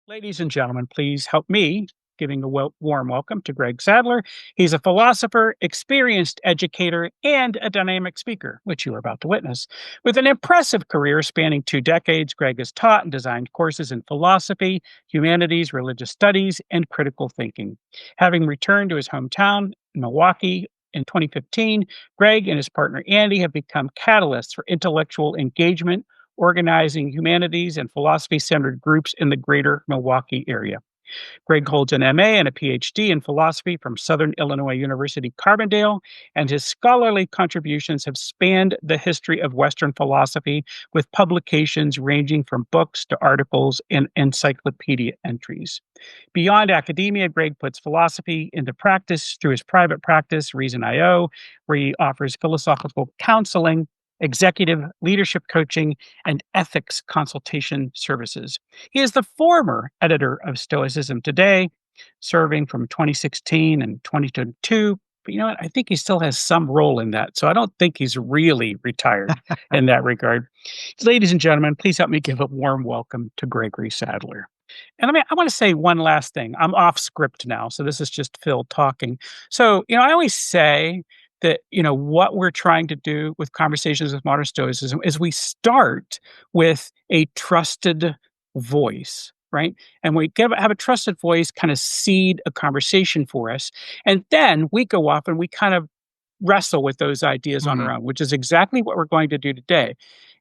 Ladies and gentlemen, please help me giving a warm welcome to Greg Sadler. He's a philosopher, experienced educator, and a dynamic speaker, which you are about to witness. With an impressive career spanning 2 decades, Greg has taught and designed courses in philosophy, humanities, religious studies, and critical thinking. Having returned to his hometown in Milwaukee in 2015, Greg and his partner Andy have become catalysts for intellectual engagement, organizing humanities and philosophy centered groups in the greater Milwaukee area. Greg holds an MA and a PhD in philosophy from Southern Illinois University Carbondale, and his scholarly contributions have spanned the history of Western philosophy with publications ranging from books to articles and encyclopedia entries. Beyond academia, Greg puts philosophy into practice through his private practice, Reason.io, where he offers philosophical counseling, executive leadership coaching, and ethics consultation services. He is the former editor of Stoicism Today, serving from 2016 and 2022. But you know what? I think he still has some role in that. So I don't think he's really retired in that regard. Ladies and gentlemen, please help me give a warm welcome to Gregory Sadler. And I want to say one last thing. I'm off script now, so this is just Phil talking. So, I always say that, what we're trying to do with Conversations with Modern Stoicism is we start with a trusted voice, right? And have a trusted voice kind of seed a conversation for us. And then we go off and we kind of wrestle with those ideas on our Mhm. own, which is exactly what we're going to do today.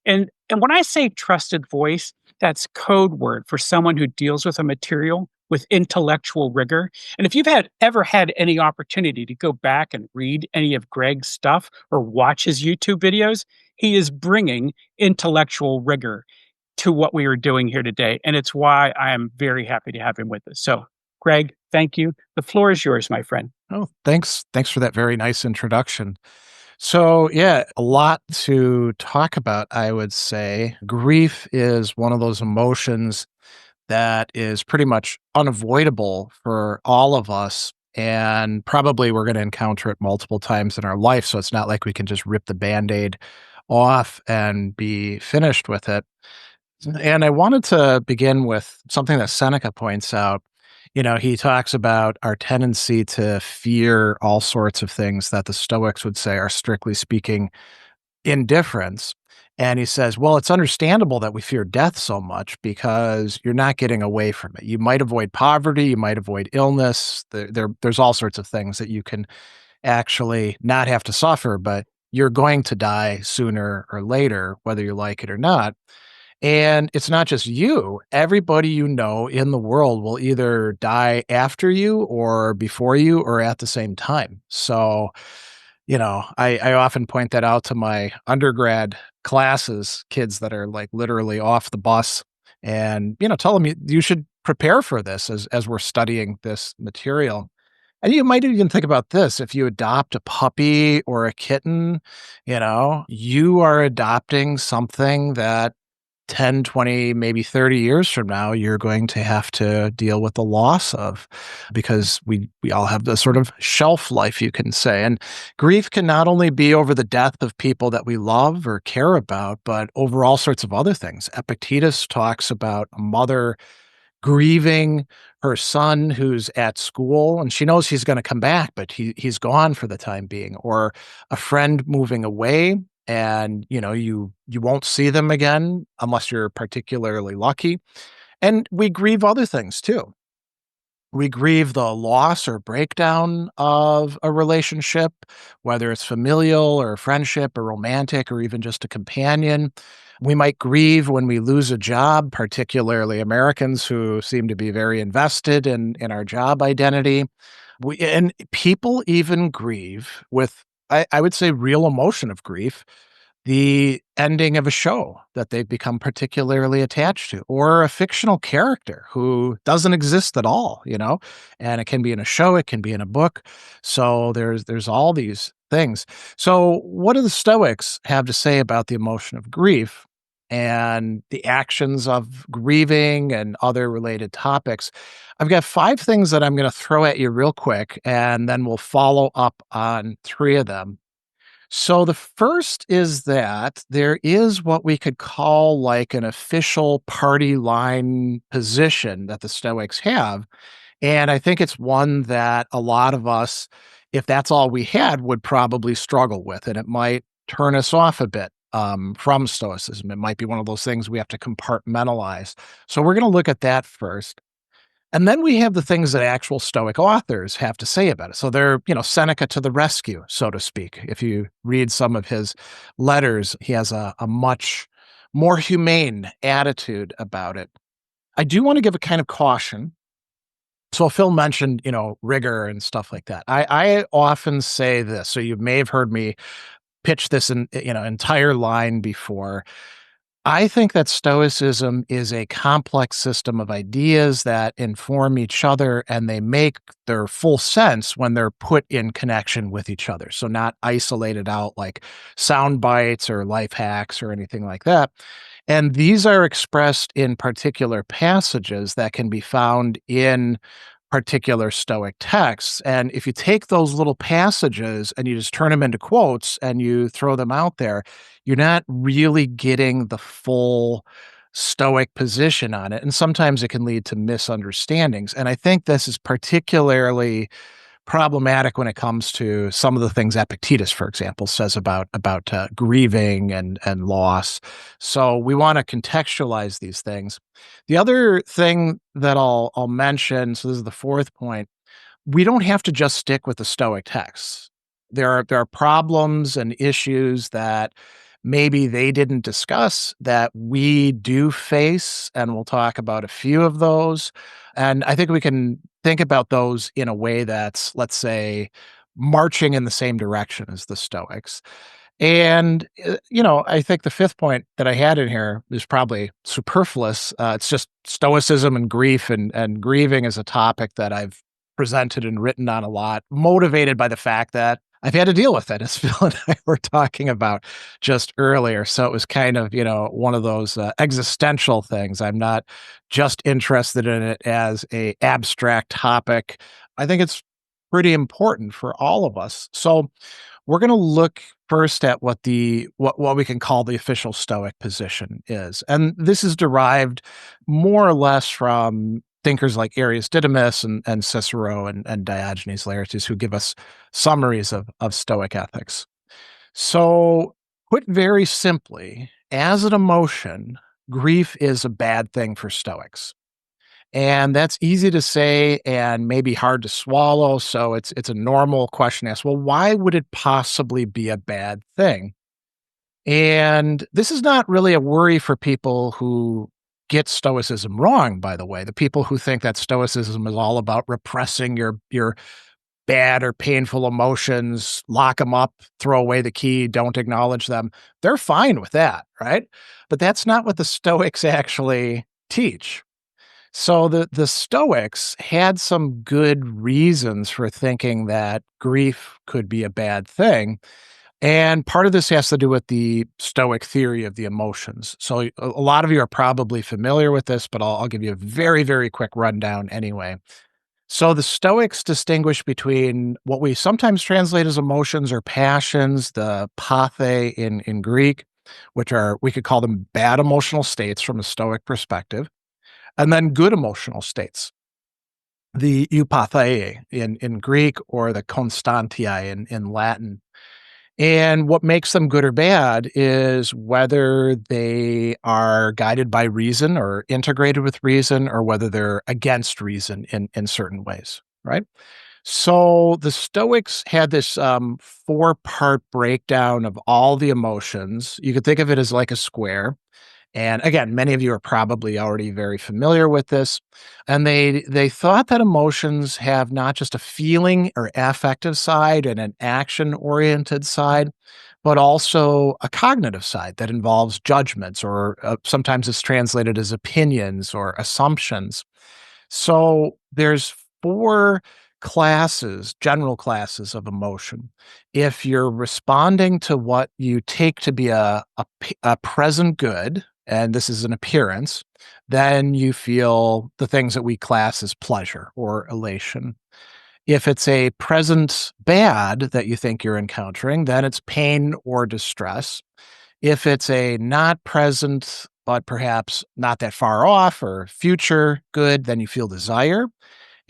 And when I say trusted voice, that's code word for someone who deals with a material with intellectual rigor. And if you've ever had any opportunity to go back and read any of Greg's stuff or watch his YouTube videos, he is bringing intellectual rigor to what we are doing here today. And it's why I am very happy to have him with us. So, Greg, thank you. The floor is yours, my friend. Oh, thanks. Thanks for that very nice introduction. So, yeah, a lot to talk about, I would say. Grief is one of those emotions that is pretty much unavoidable for all of us. And probably we're going to encounter it multiple times in our life. So it's not like we can just rip the band aid off and be finished with it. And I wanted to begin with something that Seneca points out. He talks about our tendency to fear all sorts of things that the Stoics would say are, strictly speaking, indifference. And he says, well, it's understandable that we fear death so much because you're not getting away from it. You might avoid poverty, you might avoid illness. There's all sorts of things that you can actually not have to suffer, but you're going to die sooner or later, whether you like it or not. And it's not just you. Everybody you know in the world will either die after you or before you or at the same time. So, I often point that out to my undergrad classes, kids that are like literally off the bus and, tell them you should prepare for this as we're studying this material. And you might even think about this. If you adopt a puppy or a kitten, you are adopting something that 10, 20, maybe 30 years from now, you're going to have to deal with the loss of, because we all have this sort of shelf life, you can say. And grief can not only be over the death of people that we love or care about, but over all sorts of other things. Epictetus talks about a mother grieving her son who's at school and she knows he's going to come back, but he's gone for the time being, or a friend moving away and you won't see them again unless you're particularly lucky. And we grieve other things too. We grieve the loss or breakdown of a relationship, whether it's familial or friendship or romantic or even just a companion. We might grieve when we lose a job, particularly Americans who seem to be very invested in our job identity. And people even grieve with, I would say, real emotion of grief, the ending of a show that they've become particularly attached to, or a fictional character who doesn't exist at all, and it can be in a show, it can be in a book. So there's all these things. So what do the Stoics have to say about the emotion of grief and the actions of grieving and other related topics? I've got 5 things that I'm going to throw at you real quick, and then we'll follow up on 3 of them. So the first is that there is what we could call like an official party line position that the Stoics have. And I think it's one that a lot of us, if that's all we had, would probably struggle with. And it might turn us off a bit from Stoicism. It might be one of those things we have to compartmentalize. So we're going to look at that first. And then we have the things that actual Stoic authors have to say about it. So they're, Seneca to the rescue, so to speak. If you read some of his letters, he has a much more humane attitude about it. I do want to give a kind of caution. So Phil mentioned, rigor and stuff like that. I often say this. So you may have heard me pitch this entire line before. I think that Stoicism is a complex system of ideas that inform each other and they make their full sense when they're put in connection with each other. So, not isolated out like sound bites or life hacks or anything like that. And these are expressed in particular passages that can be found in particular Stoic texts. And if you take those little passages and you just turn them into quotes and you throw them out there, you're not really getting the full Stoic position on it. And sometimes it can lead to misunderstandings. And I think this is particularly problematic when it comes to some of the things Epictetus, for example, says about grieving and loss. So we want to contextualize these things. The other thing that I'll mention, so this is the fourth point, we don't have to just stick with the Stoic texts. There are problems and issues that maybe they didn't discuss that we do face, and we'll talk about a few of those. And I think we can think about those in a way that's, let's say, marching in the same direction as the Stoics. And, I think the fifth point that I had in here is probably superfluous. It's just stoicism and grief, and grieving is a topic that I've presented and written on a lot, motivated by the fact that I've had to deal with it, as Phil and I were talking about just earlier. So it was kind of, one of those existential things. I'm not just interested in it as a abstract topic. I think it's pretty important for all of us. So we're going to look first at what we can call the official Stoic position is. And this is derived more or less from thinkers like Aristodemus and Cicero and Diogenes Laertius, who give us summaries of Stoic ethics. So, put very simply, as an emotion, grief is a bad thing for Stoics. And that's easy to say and maybe hard to swallow. So it's a normal question to ask, well, why would it possibly be a bad thing? And this is not really a worry for people who get Stoicism wrong, by the way. The people who think that Stoicism is all about repressing your bad or painful emotions, lock them up, throw away the key, don't acknowledge them. They're fine with that, right? But that's not what the Stoics actually teach. So the Stoics had some good reasons for thinking that grief could be a bad thing. And part of this has to do with the Stoic theory of the emotions. So a lot of you are probably familiar with this, but I'll give you a very, very quick rundown anyway. So the Stoics distinguish between what we sometimes translate as emotions or passions, the pathe in Greek, which are, we could call them bad emotional states from a Stoic perspective, and then good emotional states, the eupathei in Greek or the constantiae in Latin. And what makes them good or bad is whether they are guided by reason or integrated with reason, or whether they're against reason in certain ways, right? So the Stoics had this four-part breakdown of all the emotions. You could think of it as like a square. And again, many of you are probably already very familiar with this. And they thought that emotions have not just a feeling or affective side and an action-oriented side, but also a cognitive side that involves judgments, or sometimes it's translated as opinions or assumptions. So there's four classes, general classes of emotion. If you're responding to what you take to be a present good, and this is an appearance, then you feel the things that we class as pleasure or elation. If it's a present bad that you think you're encountering, then it's pain or distress. If it's a not present, but perhaps not that far off or future good, then you feel desire.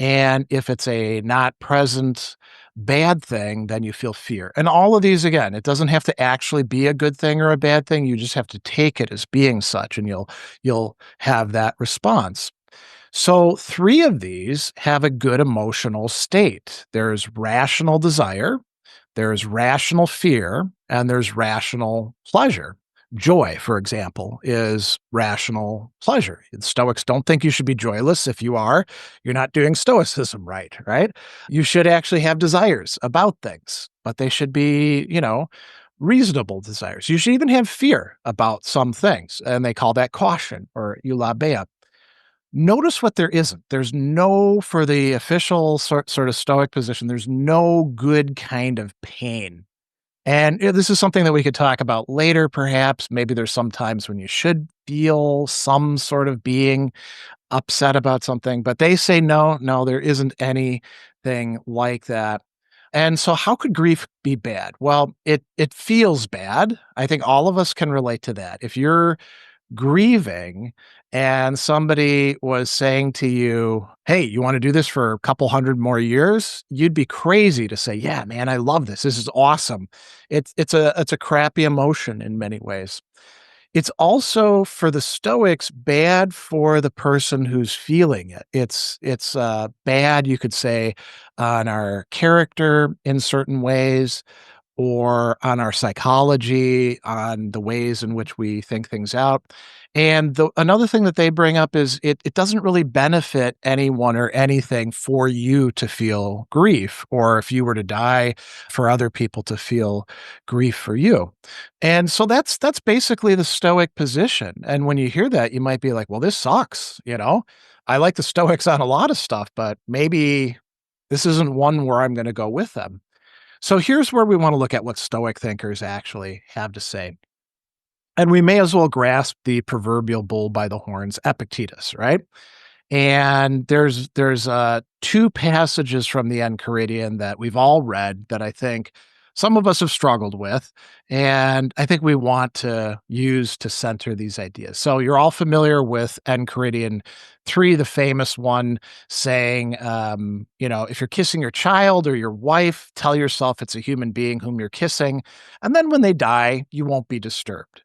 And if it's a not present bad thing, then you feel fear. And all of these, again, it doesn't have to actually be a good thing or a bad thing. You just have to take it as being such, and you'll have that response. So, 3 of these have a good emotional state. There's rational desire, there's rational fear, and there's rational pleasure. Joy, for example, is rational pleasure. Stoics don't think you should be joyless. If you are, you're not doing Stoicism right, right? You should actually have desires about things, but they should be, reasonable desires. You should even have fear about some things, and they call that caution or eulabeia. Notice what there isn't. There's no, for the official sort of Stoic position, there's no good kind of pain. And this is something that we could talk about later, perhaps. Maybe there's some times when you should feel some sort of being upset about something, but they say no, no, there isn't anything like that. And so how could grief be bad? Well, it feels bad. I think all of us can relate to that. If you're grieving and somebody was saying to you, "Hey, you wanna do this for a couple 100 more years?" You'd be crazy to say, "Yeah, man, I love this. This is awesome." It's a crappy emotion in many ways. It's also, for the Stoics, bad for the person who's feeling it. It's bad, you could say, on our character in certain ways, or on our psychology, on the ways in which we think things out. And another thing that they bring up is it doesn't really benefit anyone or anything for you to feel grief, or if you were to die, for other people to feel grief for you. And so that's basically the Stoic position. And when you hear that, you might be like, well, this sucks, I like the Stoics on a lot of stuff, but maybe this isn't one where I'm going to go with them. So here's where we want to look at what Stoic thinkers actually have to say. And we may as well grasp the proverbial bull by the horns, Epictetus, right? And there's 2 passages from the Enchiridion that we've all read that I think some of us have struggled with, and I think we want to use to center these ideas. So you're all familiar with Enchiridion 3, the famous one saying, if you're kissing your child or your wife, tell yourself it's a human being whom you're kissing, and then when they die, you won't be disturbed.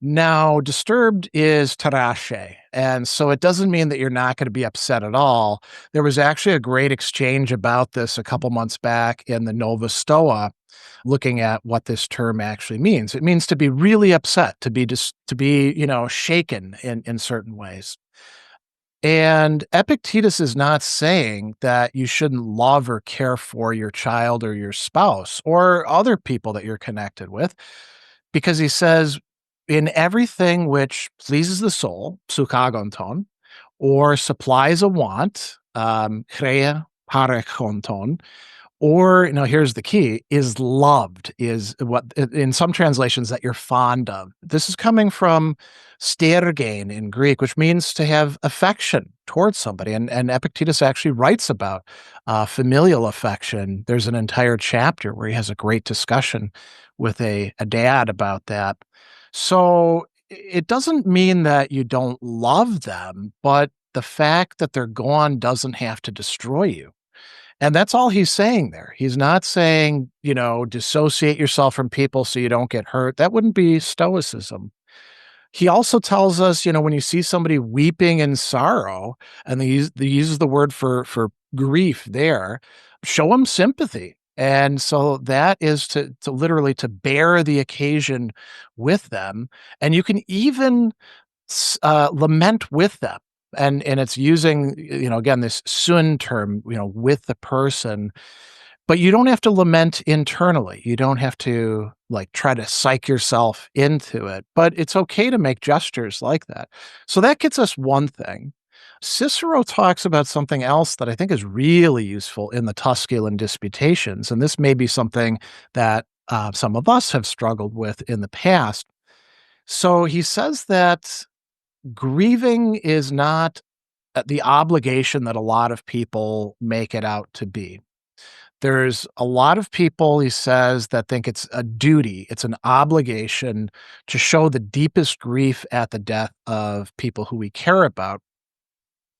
Now, disturbed is tarache, and so it doesn't mean that you're not gonna be upset at all. There was actually a great exchange about this a couple months back in the Nova Stoa, looking at what this term actually means. It means to be really upset, to be shaken in certain ways. And Epictetus is not saying that you shouldn't love or care for your child or your spouse or other people that you're connected with, because he says, in everything which pleases the soul, psychagonton, or supplies a want, chrea parechonton, or, here's the key, is loved, is what in some translations that you're fond of. This is coming from stergein in Greek, which means to have affection towards somebody. And Epictetus actually writes about familial affection. There's an entire chapter where he has a great discussion with a dad about that. So it doesn't mean that you don't love them, but the fact that they're gone doesn't have to destroy you. And that's all he's saying there. He's not saying, dissociate yourself from people so you don't get hurt. That wouldn't be Stoicism. He also tells us, when you see somebody weeping in sorrow, and they uses the word for grief there, show them sympathy. And so that is to literally to bear the occasion with them. And you can even lament with them. And it's using, again, this sun term, with the person, but you don't have to lament internally. You don't have to like try to psych yourself into it, but it's okay to make gestures like that. So that gets us one thing. Cicero talks about something else that I think is really useful in the Tusculan Disputations, and this may be something that some of us have struggled with in the past. So he says that grieving is not the obligation that a lot of people make it out to be. There's a lot of people, he says, that think it's a duty, it's an obligation to show the deepest grief at the death of people who we care about.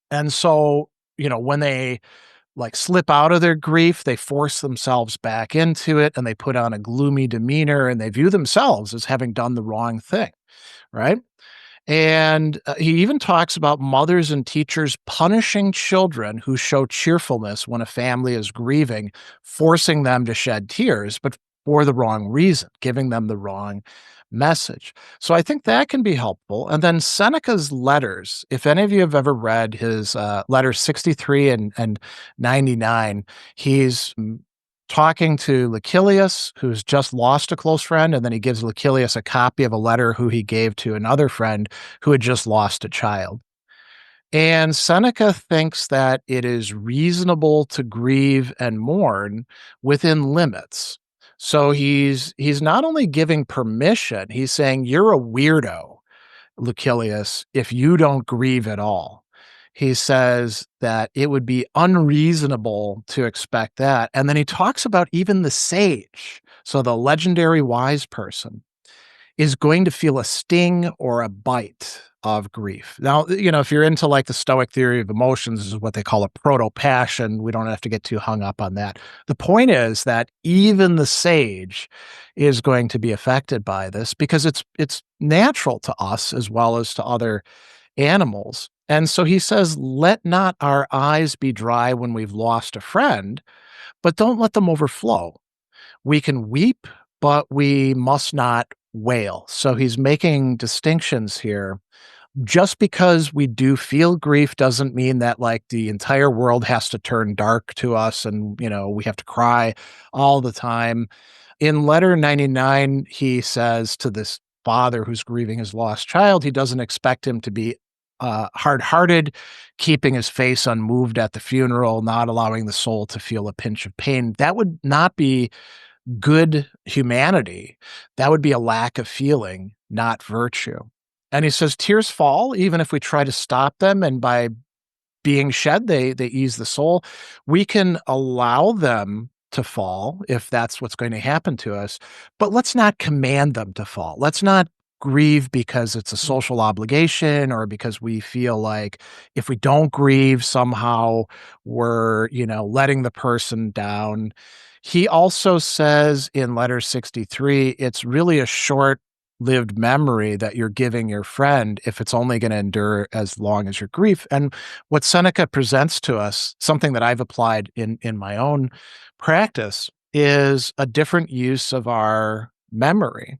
And so, when they like slip out of their grief, they force themselves back into it and they put on a gloomy demeanor and they view themselves as having done the wrong thing, right? And he even talks about mothers and teachers punishing children who show cheerfulness when a family is grieving, forcing them to shed tears, but for the wrong reason, giving them the wrong message. So I think that can be helpful. And then Seneca's letters, if any of you have ever read his letters 63 and 99, he's talking to Lucilius, who's just lost a close friend, and then he gives Lucilius a copy of a letter who he gave to another friend who had just lost a child. And Seneca thinks that it is reasonable to grieve and mourn within limits. So he's not only giving permission, he's saying you're a weirdo, Lucilius, if you don't grieve at all. He says that it would be unreasonable to expect that. And then he talks about even the sage, so the legendary wise person, is going to feel a sting or a bite of grief. Now, if you're into like the Stoic theory of emotions, this is what they call a proto-passion. We don't have to get too hung up on that. The point is that even the sage is going to be affected by this because it's natural to us as well as to other animals. And so he says, let not our eyes be dry when we've lost a friend, but don't let them overflow. We can weep, but we must not wail. So he's making distinctions here. Just because we do feel grief doesn't mean that like the entire world has to turn dark to us and, we have to cry all the time. In letter 99, he says to this father who's grieving his lost child, he doesn't expect him to be hard-hearted, keeping his face unmoved at the funeral, not allowing the soul to feel a pinch of pain. That would not be good humanity. That would be a lack of feeling, not virtue. And he says tears fall even if we try to stop them, and by being shed, they ease the soul. We can allow them to fall if that's what's going to happen to us, but let's not command them to fall. Let's not grieve because it's a social obligation or because we feel like if we don't grieve, somehow we're, letting the person down. He also says in letter 63, it's really a short lived memory that you're giving your friend if it's only going to endure as long as your grief. And what Seneca presents to us, something that I've applied in my own practice, is a different use of our memory.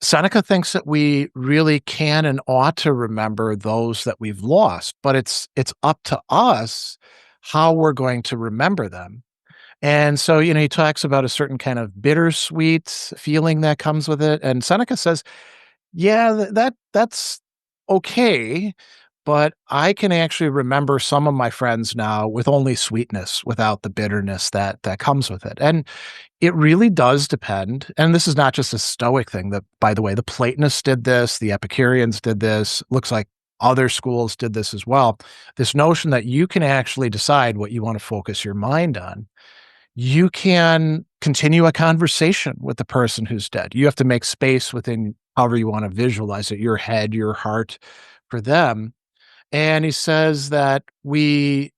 Seneca thinks that we really can and ought to remember those that we've lost, but it's up to us how we're going to remember them. And so, he talks about a certain kind of bittersweet feeling that comes with it. And Seneca says, yeah, that's okay, but I can actually remember some of my friends now with only sweetness without the bitterness that comes with it. And it really does depend. And this is not just a Stoic thing. That, by the way, the Platonists did this, the Epicureans did this. Looks like other schools did this as well. This notion that you can actually decide what you want to focus your mind on. You can continue a conversation with the person who's dead. You have to make space within however you want to visualize it, your head, your heart, for them. And he says that we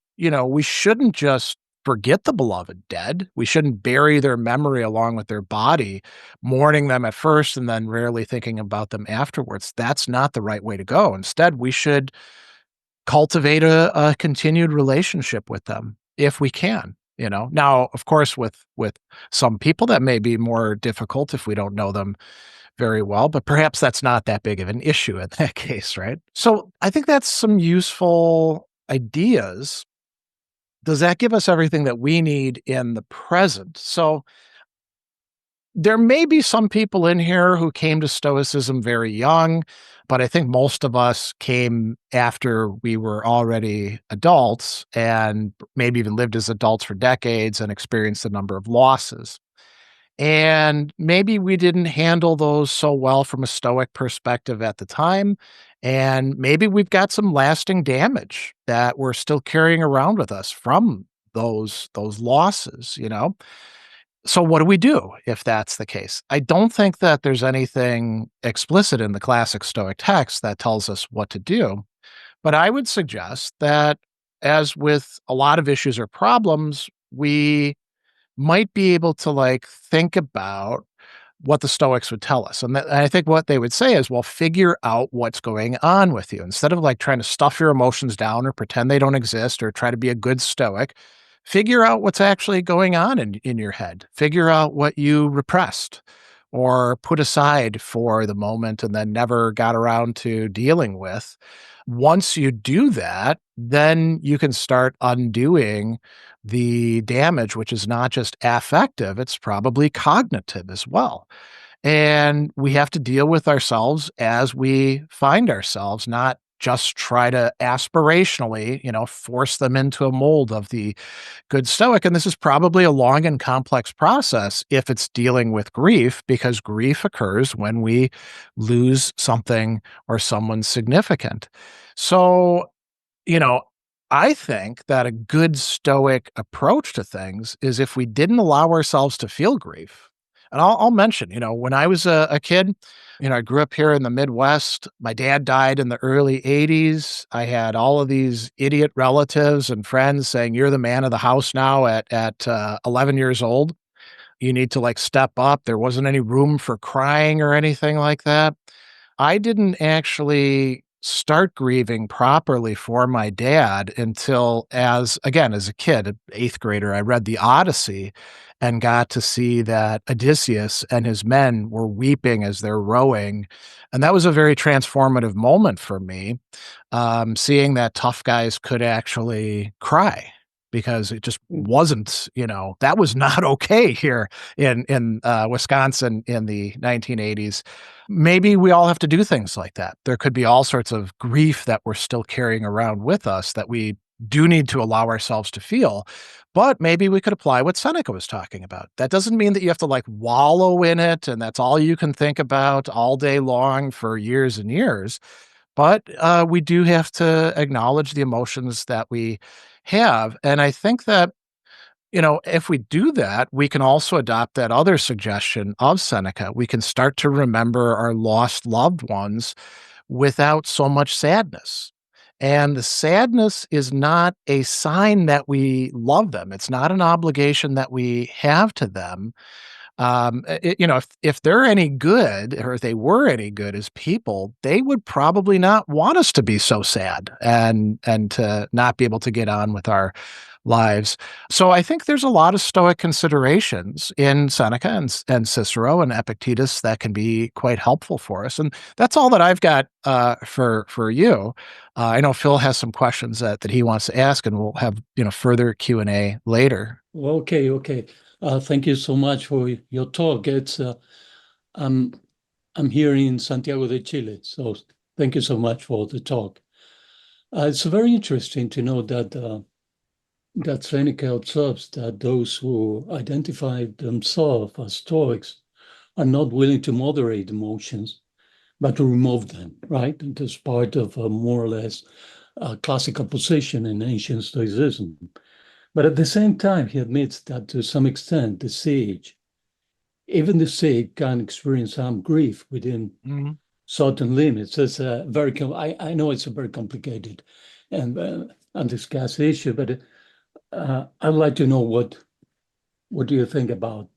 shouldn't just forget the beloved dead. We shouldn't bury their memory along with their body, mourning them at first and then rarely thinking about them afterwards. That's not the right way to go. Instead, we should cultivate a continued relationship with them if we can. Now, of course, with some people that may be more difficult if we don't know them very well, but perhaps that's not that big of an issue in that case, right? So I think that's some useful ideas. Does that give us everything that we need in the present? So there may be some people in here who came to Stoicism very young, but I think most of us came after we were already adults and maybe even lived as adults for decades and experienced a number of losses. And maybe we didn't handle those so well from a Stoic perspective at the time. And maybe we've got some lasting damage that we're still carrying around with us from those losses, you know? So what do we do if that's the case? I don't think that there's anything explicit in the classic Stoic text that tells us what to do, but I would suggest that as with a lot of issues or problems, we might be able to like think about what the Stoics would tell us. And I think what they would say is, well, figure out what's going on with you. Instead of like trying to stuff your emotions down or pretend they don't exist or try to be a good Stoic, figure out what's actually going on in your head. Figure out what you repressed or put aside for the moment and then never got around to dealing with. Once you do that, then you can start undoing the damage, which is not just affective, it's probably cognitive as well. And we have to deal with ourselves as we find ourselves, not just try to aspirationally, force them into a mold of the good Stoic. And this is probably a long and complex process if it's dealing with grief, because grief occurs when we lose something or someone significant. So, you know, I think that a good Stoic approach to things is if we didn't allow ourselves to feel grief. And I'll mention, when I was a kid, I grew up here in the Midwest. My dad died in the early 80s. I had all of these idiot relatives and friends saying, "You're the man of the house now at 11 years old. You need to like step up." There wasn't any room for crying or anything like that. I didn't actually start grieving properly for my dad until as a kid, an 8th grader, I read the Odyssey and got to see that Odysseus and his men were weeping as they're rowing. And that was a very transformative moment for me, seeing that tough guys could actually cry because it just wasn't, that was not okay here in Wisconsin in the 1980s. Maybe we all have to do things like that. There could be all sorts of grief that we're still carrying around with us that we do need to allow ourselves to feel. But maybe we could apply what Seneca was talking about. That doesn't mean that you have to like wallow in it and that's all you can think about all day long for years and years. But we do have to acknowledge the emotions that we have. And I think that if we do that, we can also adopt that other suggestion of Seneca. We can start to remember our lost loved ones without so much sadness. And the sadness is not a sign that we love them. It's not an obligation that we have to them. If they're any good or if they were any good as people, they would probably not want us to be so sad and to not be able to get on with our lives. So I think there's a lot of Stoic considerations in Seneca and Cicero and Epictetus that can be quite helpful for us. And that's all that I've got for you. I know Phil has some questions that he wants to ask, and we'll have further Q&A later. Okay, okay. Thank you so much for your talk. I'm I'm here in Santiago de Chile, so thank you so much for the talk. It's very interesting to know that Seneca observes that those who identify themselves as Stoics are not willing to moderate emotions, but to remove them, right? And that's part of a more or less classical position in ancient Stoicism. But at the same time, he admits that to some extent, even the sage can experience some grief within certain limits. It's a I know it's a very complicated and undiscussed issue, but I'd like to know what do you think about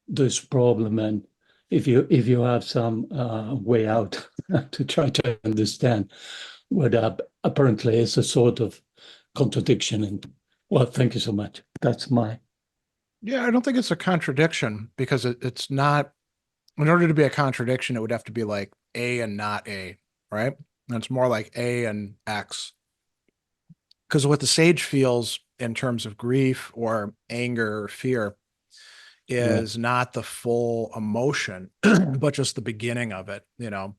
this problem, and if you have some way out to try to understand what apparently is a sort of contradiction. And well, thank you so much. That's my. Yeah, I don't think it's a contradiction because it's not. In order to be a contradiction, it would have to be like A and not A, right? And it's more like A and X. Because what the sage feels in terms of grief or anger or fear is not the full emotion, but just the beginning of it. And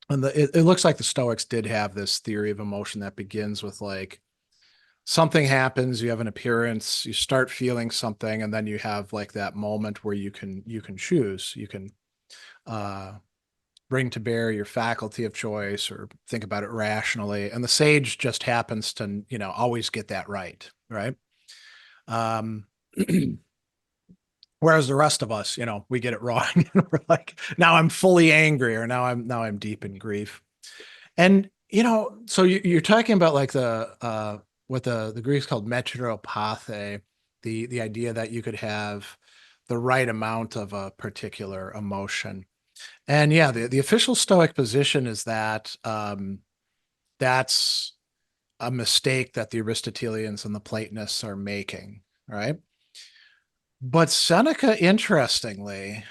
it looks like the Stoics did have this theory of emotion that begins with like something happens, you have an appearance, you start feeling something, and then you have like that moment where you can choose. You can bring to bear your faculty of choice or think about it rationally. And the sage just happens to, always get that right. Right. Um, whereas the rest of us, we get it wrong. We're like, now I'm fully angry, or now I'm deep in grief. And, so you're talking about like what the Greeks called metropathe, the idea that you could have the right amount of a particular emotion. And yeah, the official Stoic position is that that's a mistake that the Aristotelians and the Platonists are making, right? But Seneca, interestingly,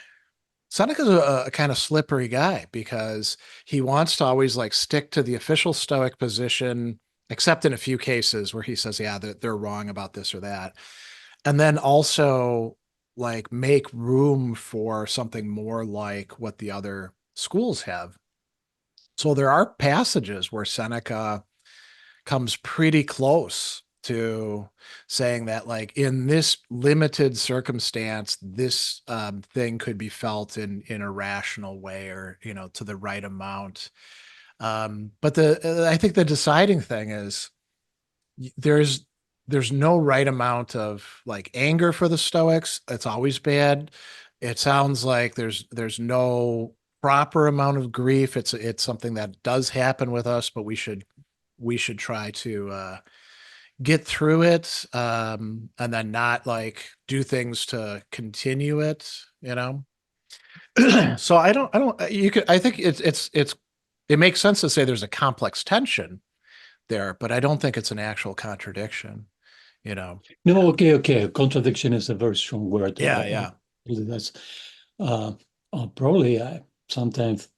Seneca's a kind of slippery guy because he wants to always like stick to the official Stoic position, except in a few cases where he says, yeah, they're wrong about this or that. And then also like make room for something more like what the other schools have. So there are passages where Seneca comes pretty close to saying that like in this limited circumstance, this thing could be felt in a rational way, or to the right amount. But I think the deciding thing is there's no right amount of like anger for the Stoics. It's always bad. It sounds like there's no proper amount of grief. It's something that does happen with us, but we should try to get through it, and then not like do things to continue it, So I think it makes sense to say there's a complex tension there, but I don't think it's an actual contradiction, No, okay. Contradiction is a very strong word. Yeah. That's probably sometimes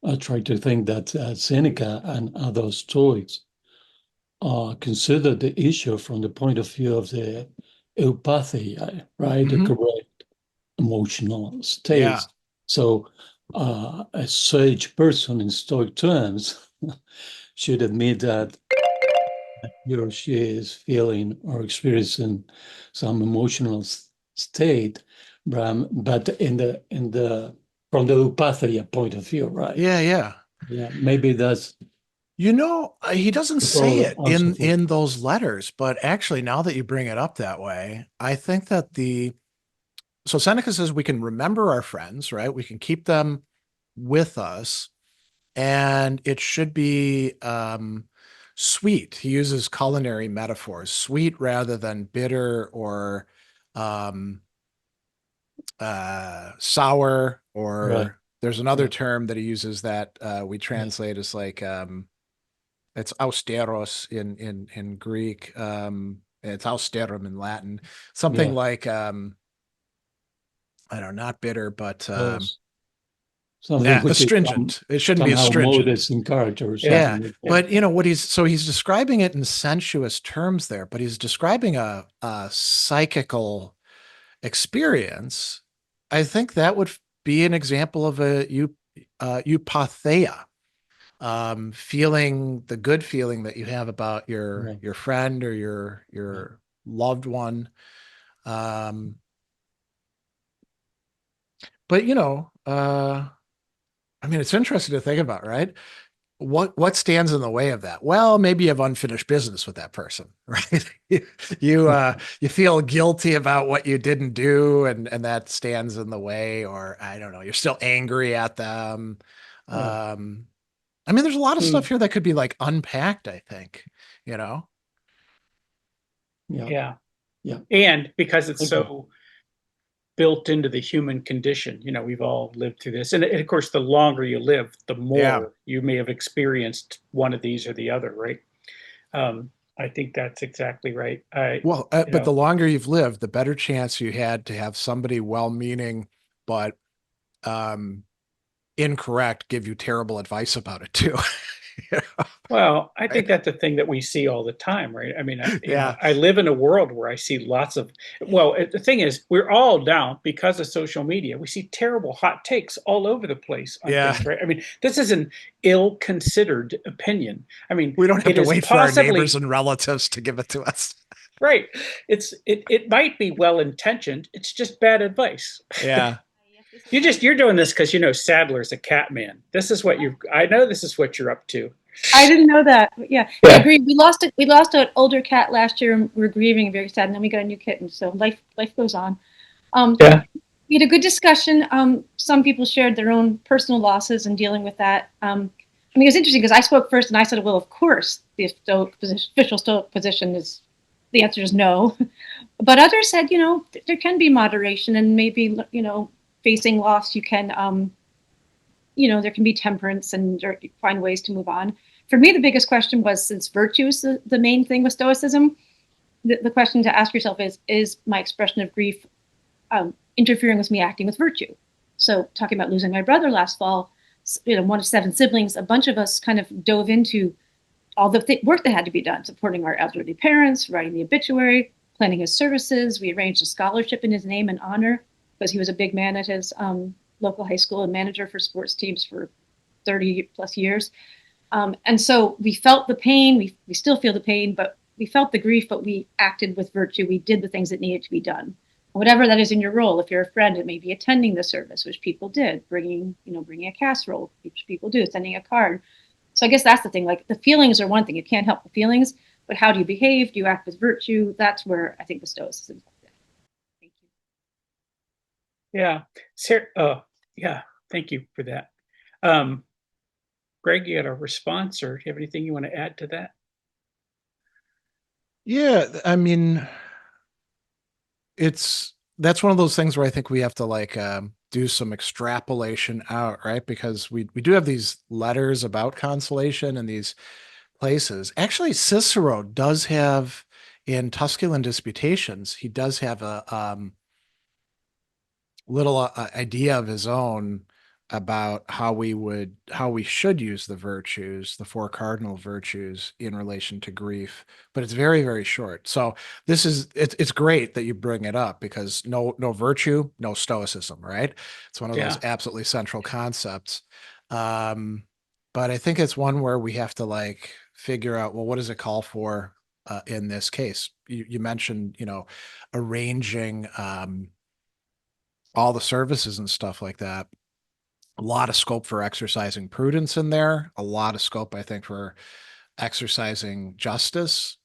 I try to think that Seneca and other Stoics consider the issue from the point of view of the eupathia, right? The correct emotional states. Yeah. So a sage person in Stoic terms should admit that he or she is feeling or experiencing some emotional state, but in the from the eupathia point of view, right? Yeah. Yeah, maybe that's He doesn't the say problem it also for in those letters, but actually now that you bring it up that way, I think that so Seneca says we can remember our friends, right? We can keep them with us, and it should be sweet. He uses culinary metaphors, sweet rather than bitter or um, sour, right. or there's another Right. term that he uses that we Yeah. translate as like it's austeros in Greek. It's austerum in Latin. Something Yeah. like I don't know, not bitter, but Those something which is astringent. It shouldn't be somehow astringent. modest in character or Yeah, something like but that. he's describing it in sensuous terms there, but he's describing a psychical experience. I think that would be an example of a eupatheia, feeling the good feeling that you have about Right. your friend or Right. your loved one. Um, but I mean, it's interesting to think about, right? What stands in the way of that? Well, maybe you have unfinished business with that person, right? You feel guilty about what you didn't do, and that stands in the way, or I don't know, you're still angry at them. Right. Um, I mean, there's a lot of stuff Mm, here that could be like unpacked, I think, you know? Yeah. yeah. Yeah. And because it's Okay. so built into the human condition, we've all lived through this. And of course, the longer you live, the Yeah. more you may have experienced one of these or the other, right? Um, I think that's exactly right. Well, but the longer you've lived, the better chance you had to have somebody well-meaning, but um, incorrect, give you terrible advice about it too. You know, Well, I think right? that's a thing that we see all the time, right? I mean, Yeah. I live in a world where I see lots of, well, the thing is, we're all down because of social media. We see terrible hot takes all over the place on Yeah. things, right? I mean, this is an ill-considered opinion. I mean, We don't have it to is wait for our neighbors possibly and relatives to give it to us. right. It might be well-intentioned. It's just bad advice. Yeah. You're doing this because Sadler's a cat man. This is what I know this is what you're up to. I didn't know that. Yeah, I agree. We lost it. We lost an older cat last year, and we're grieving, very sad. And then we got a new kitten, so life goes on. Yeah. We had a good discussion. Some people shared their own personal losses and dealing with that. I mean, it was interesting because I spoke first, and I said, "Well, of course, the official Stoic position is the answer is no." But others said, there can be moderation, and maybe facing loss, you can there can be temperance and find ways to move on. For me, the biggest question was, since virtue is the main thing with Stoicism, the question to ask yourself is my expression of grief interfering with me acting with virtue? So talking about losing my brother last fall, one of 7 siblings, a bunch of us kind of dove into all the work that had to be done, supporting our elderly parents, writing the obituary, planning his services. We arranged a scholarship in his name and honor because he was a big man at his local high school and manager for sports teams for 30 plus years. And so we felt the pain. We still feel the pain, but we felt the grief, but we acted with virtue. We did the things that needed to be done. Whatever that is in your role. If you're a friend, it may be attending the service, which people did, bringing a casserole, which people do, sending a card. So I guess that's the thing. Like, the feelings are one thing. You can't help the feelings, but how do you behave? Do you act with virtue? That's where I think the Stoicism is. Thank you. Yeah. Yeah. Thank you for that. Greg, you got a response, or do you have anything you want to add to that? Yeah, I mean, that's one of those things where I think we have to do some extrapolation out, right? Because we do have these letters about consolation and these places. Actually, Cicero does have, in Tusculan Disputations, he does have a little idea of his own about how we should use the virtues, the 4 cardinal virtues, in relation to grief, but it's very, very short. So it's great that you bring it up, because no virtue, no stoicism, right? It's one of those absolutely central concepts. But I think it's one where we have to figure out, well, what does it call for in this case? You mentioned, arranging all the services and stuff like that. A lot of scope for exercising prudence in there. A lot of scope, I think, for exercising justice,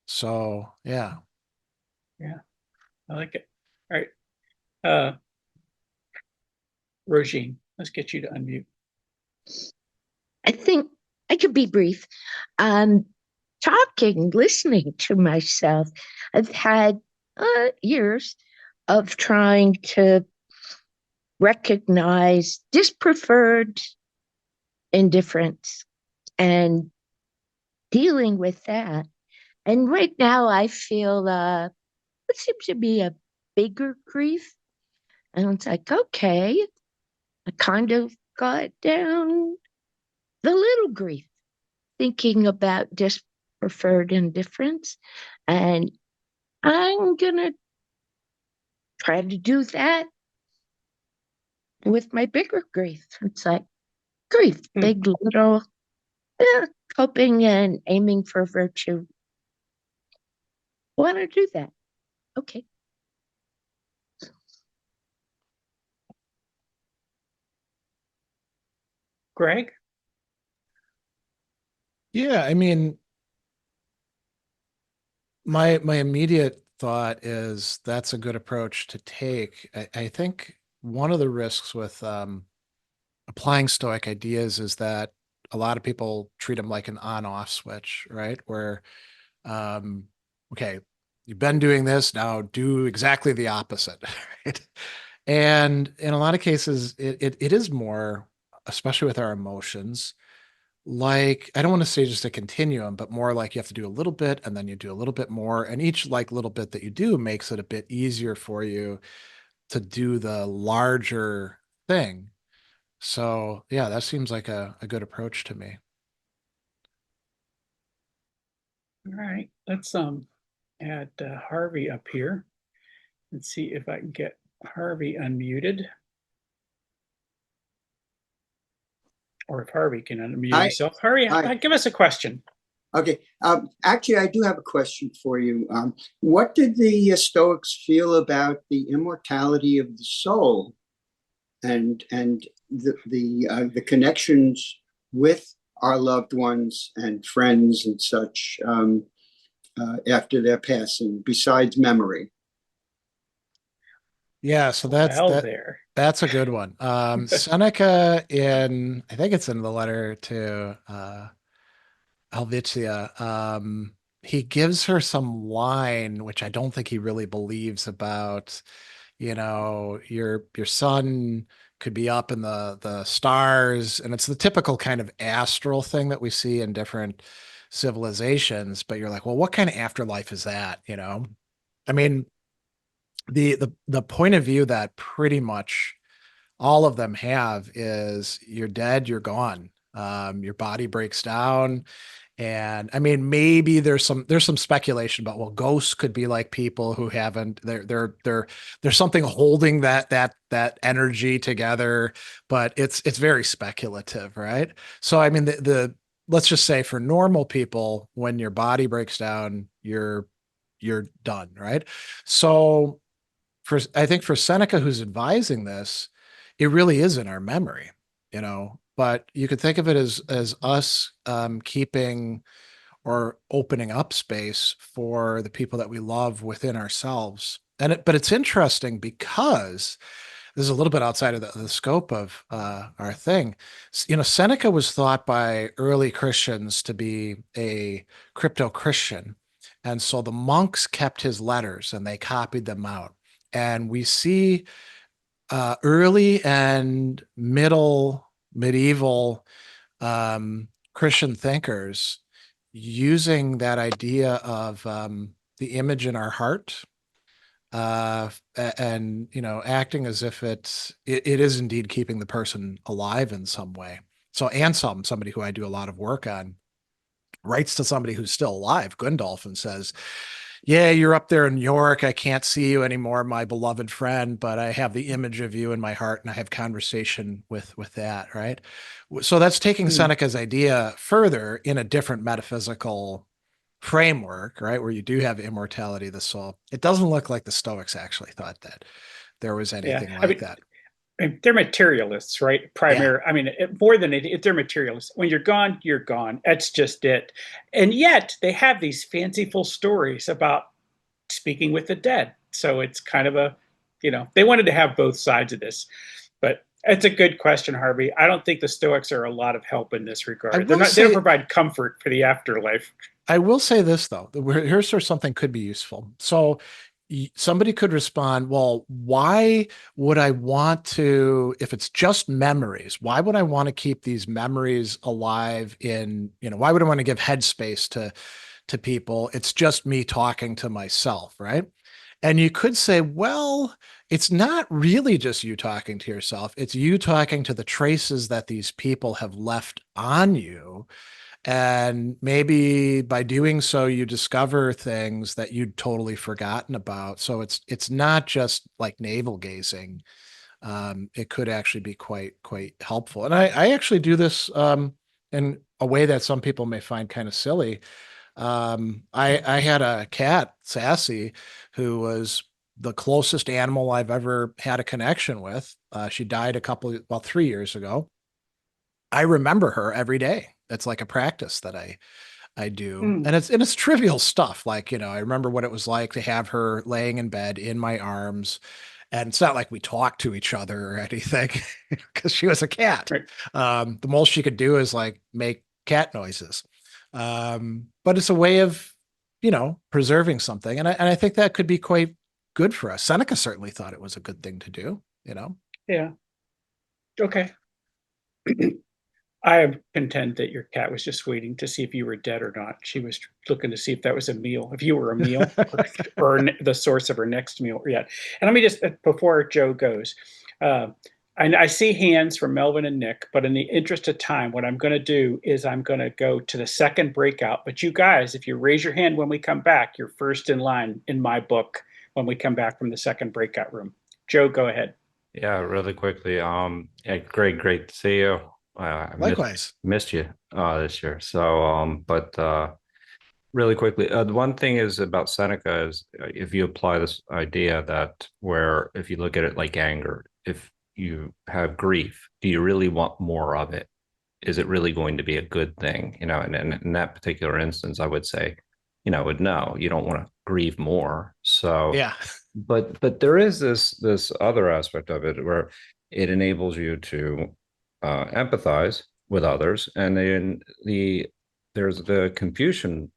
So, yeah. Yeah. I like it. All right. Rogine, let's get you to unmute. I think I could be brief. Listening to myself, I've had years of trying to recognize dispreferred indifference and dealing with that. And right now I feel what seems to be a bigger grief. And it's like, okay, I kind of got down the little grief, thinking about dispreferred indifference. And I'm going to try to do that with my bigger grief. It's like grief, big, little, coping and aiming for virtue. Want to do that? Okay. Greg? Yeah, I mean, my immediate thought is that's a good approach to take. I think one of the risks with applying Stoic ideas is that a lot of people treat them like an on-off switch, right? Where, okay, you've been doing this, now do exactly the opposite, right? And in a lot of cases, it is more, especially with our emotions, I don't want to say just a continuum, but more like you have to do a little bit and then you do a little bit more. And each little bit that you do makes it a bit easier for you to do the larger thing. So yeah, that seems like a good approach to me. All right. Let's add Harvey up here and see if I can get Harvey unmuted. Or if Harvey can unmute himself. Harvey, give us a question. Okay. Actually, I do have a question for you. What did the Stoics feel about the immortality of the soul and the connections with our loved ones and friends and such after their passing, besides memory. Yeah, so that's a good one. Seneca I think it's in the letter to Helvetia, he gives her some line, which I don't think he really believes about, your son could be up in the stars, and it's the typical kind of astral thing that we see in different civilizations. But you're like, well, what kind of afterlife is that? I mean, the point of view that pretty much all of them have is you're dead, you're gone. Your body breaks down. And I mean, maybe there's some speculation about, well, ghosts could be like people who haven't, there's something holding that energy together, but it's very speculative, right? So I mean, let's just say for normal people, when your body breaks down, you're done, right? So I think for Seneca, who's advising this, it really is in our memory, but you could think of it as us keeping or opening up space for the people that we love within ourselves. But it's interesting because this is a little bit outside of the scope of our thing. Seneca was thought by early Christians to be a crypto-Christian. And so the monks kept his letters and they copied them out. And we see early and medieval Christian thinkers using that idea of the image in our heart, and acting as if it is indeed keeping the person alive in some way. So Anselm, somebody who I do a lot of work on, writes to somebody who's still alive, Gundolf, and says, yeah, you're up there in York. I can't see you anymore, my beloved friend, but I have the image of you in my heart and I have conversation with that, right? So that's taking Seneca's idea further in a different metaphysical framework, right? Where you do have immortality of the soul. It doesn't look like the Stoics actually thought that there was anything like that. They're materialists, right? More than they're materialists. When you're gone, you're gone. That's just it. And yet they have these fanciful stories about speaking with the dead. So it's kind of they wanted to have both sides of this. But it's a good question, Harvey. I don't think the Stoics are a lot of help in this regard. They don't provide comfort for the afterlife. I will say this, though. Here's where something could be useful. So somebody could respond, well, why would I want to, if it's just memories, why would I want to keep these memories alive why would I want to give headspace to people? It's just me talking to myself, right? And you could say, well, it's not really just you talking to yourself. It's you talking to the traces that these people have left on you. And maybe by doing so, you discover things that you'd totally forgotten about. So it's not just like navel gazing. It could actually be quite helpful. And I actually do this in a way that some people may find kind of silly. I had a cat, Sassy, who was the closest animal I've ever had a connection with. She died 3 years ago. I remember her every day. It's like a practice that I do. And it's trivial stuff. Like, I remember what it was like to have her laying in bed in my arms. And it's not like we talked to each other or anything because she was a cat. Right. The most she could do is like make cat noises. But it's a way of, preserving something. And I think that could be quite good for us. Seneca certainly thought it was a good thing to do, Yeah. Okay. I contend that your cat was just waiting to see if you were dead or not. She was looking to see if that was a meal, if you were a meal, or the source of her next meal. Yeah. And let me just, before Joe goes, I see hands from Melvin and Nick, but in the interest of time, what I'm going to do is I'm going to go to the second breakout. But you guys, if you raise your hand when we come back, you're first in line in my book when we come back from the second breakout room. Joe, go ahead. Yeah, really quickly. Yeah, great to see you. Likewise. Missed you this year. So, but really quickly, the one thing is about Seneca is if you apply this idea that where if you look at it like anger, if you have grief, do you really want more of it? Is it really going to be a good thing? And in that particular instance, I would say, would no, you don't want to grieve more. So, Yeah. but there is this other aspect of it where it enables you to empathize with others, and then there's the Confucian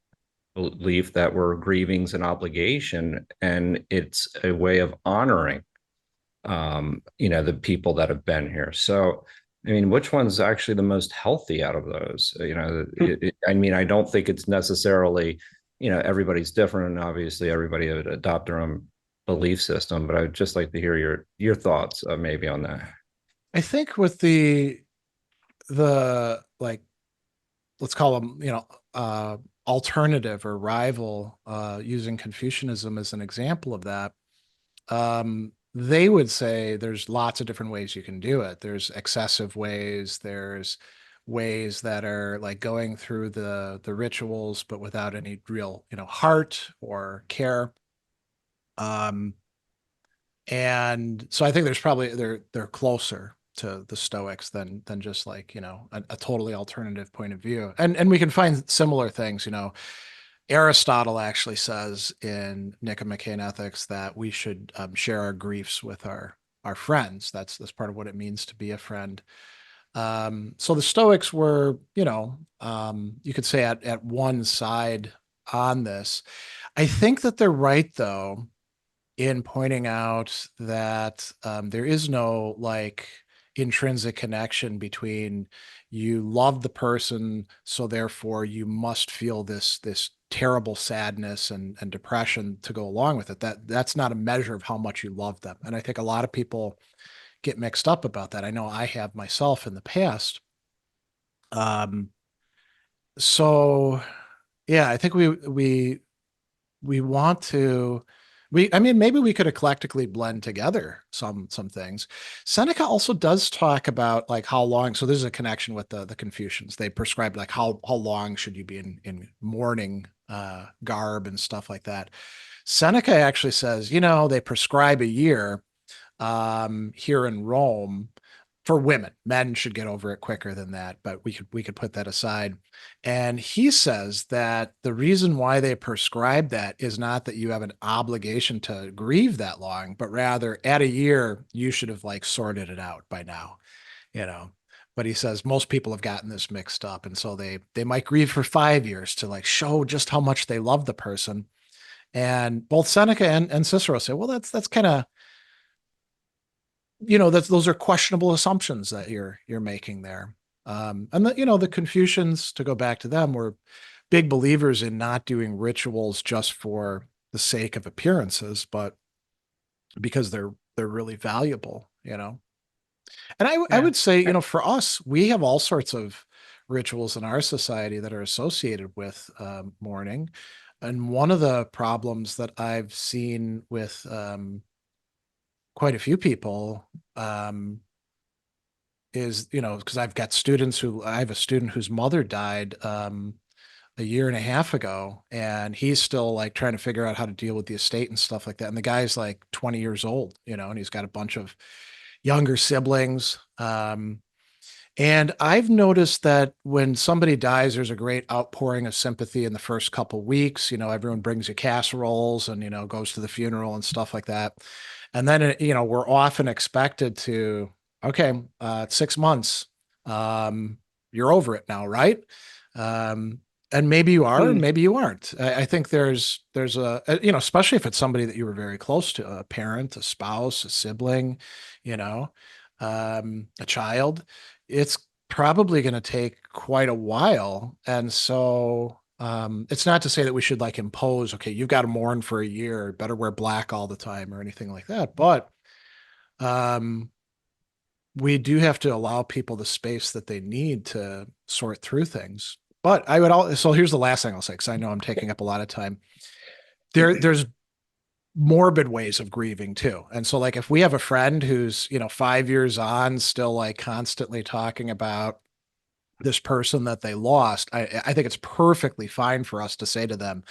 belief that we're grieving's an obligation, and it's a way of honoring the people that have been here. So, I mean, which one's actually the most healthy out of those? I mean, I don't think it's necessarily, everybody's different, and obviously everybody would adopt their own belief system. But I'd just like to hear your thoughts, maybe on that. I think with the like, let's call them, alternative or rival, using Confucianism as an example of that, they would say there's lots of different ways you can do it. There's excessive ways. There's ways that are like going through the rituals, but without any real, heart or care. And so I think there's probably they're closer to the Stoics than just like, a totally alternative point of view. And we can find similar things, Aristotle actually says in Nicomachean Ethics that we should share our griefs with our friends. That's part of what it means to be a friend. So the Stoics were, you could say at one side on this. I think that they're right, though, in pointing out that there is no like intrinsic connection between you love the person, so therefore you must feel this terrible sadness and depression to go along with it. That's not a measure of how much you love them. And I think a lot of people get mixed up about that. I know I have myself in the past. So yeah, I think we want to I mean, maybe we could eclectically blend together some things. Seneca also does talk about like how long, so there's a connection with the Confucians. They prescribe like how long should you be in mourning garb and stuff like that. Seneca actually says, they prescribe a year here in Rome for women. Men should get over it quicker than that, but we could put that aside. And he says that the reason why they prescribe that is not that you have an obligation to grieve that long, but rather at a year you should have like sorted it out by now, you know. But he says most people have gotten this mixed up, and so they might grieve for 5 years to like show just how much they love the person. And both Seneca and Cicero say, well, that's kind of, those are questionable assumptions that you're making there. And the Confucians, to go back to them, were big believers in not doing rituals just for the sake of appearances, but because they're really valuable. And I would say, for us, we have all sorts of rituals in our society that are associated with mourning. And one of the problems that I've seen with quite a few people is, because I have a student whose mother died a year and a half ago, and he's still like trying to figure out how to deal with the estate and stuff like that. And the guy's like 20 years old, and he's got a bunch of younger siblings. And I've noticed that when somebody dies, there's a great outpouring of sympathy in the first couple weeks. Everyone brings you casseroles and, goes to the funeral and stuff like that. And then, we're often expected to, okay, 6 months, you're over it now, right? And maybe you are, and maybe you aren't. I think there's especially if it's somebody that you were very close to, a parent, a spouse, a sibling, a child, it's probably going to take quite a while. And so it's not to say that we should like impose, okay, you've got to mourn for a year, better wear black all the time or anything like that. But we do have to allow people the space that they need to sort through things. But so here's the last thing I'll say, because I know I'm taking up a lot of time. There's morbid ways of grieving too. And so like if we have a friend who's, 5 years on, still like constantly talking about this person that they lost, I think it's perfectly fine for us to say to them,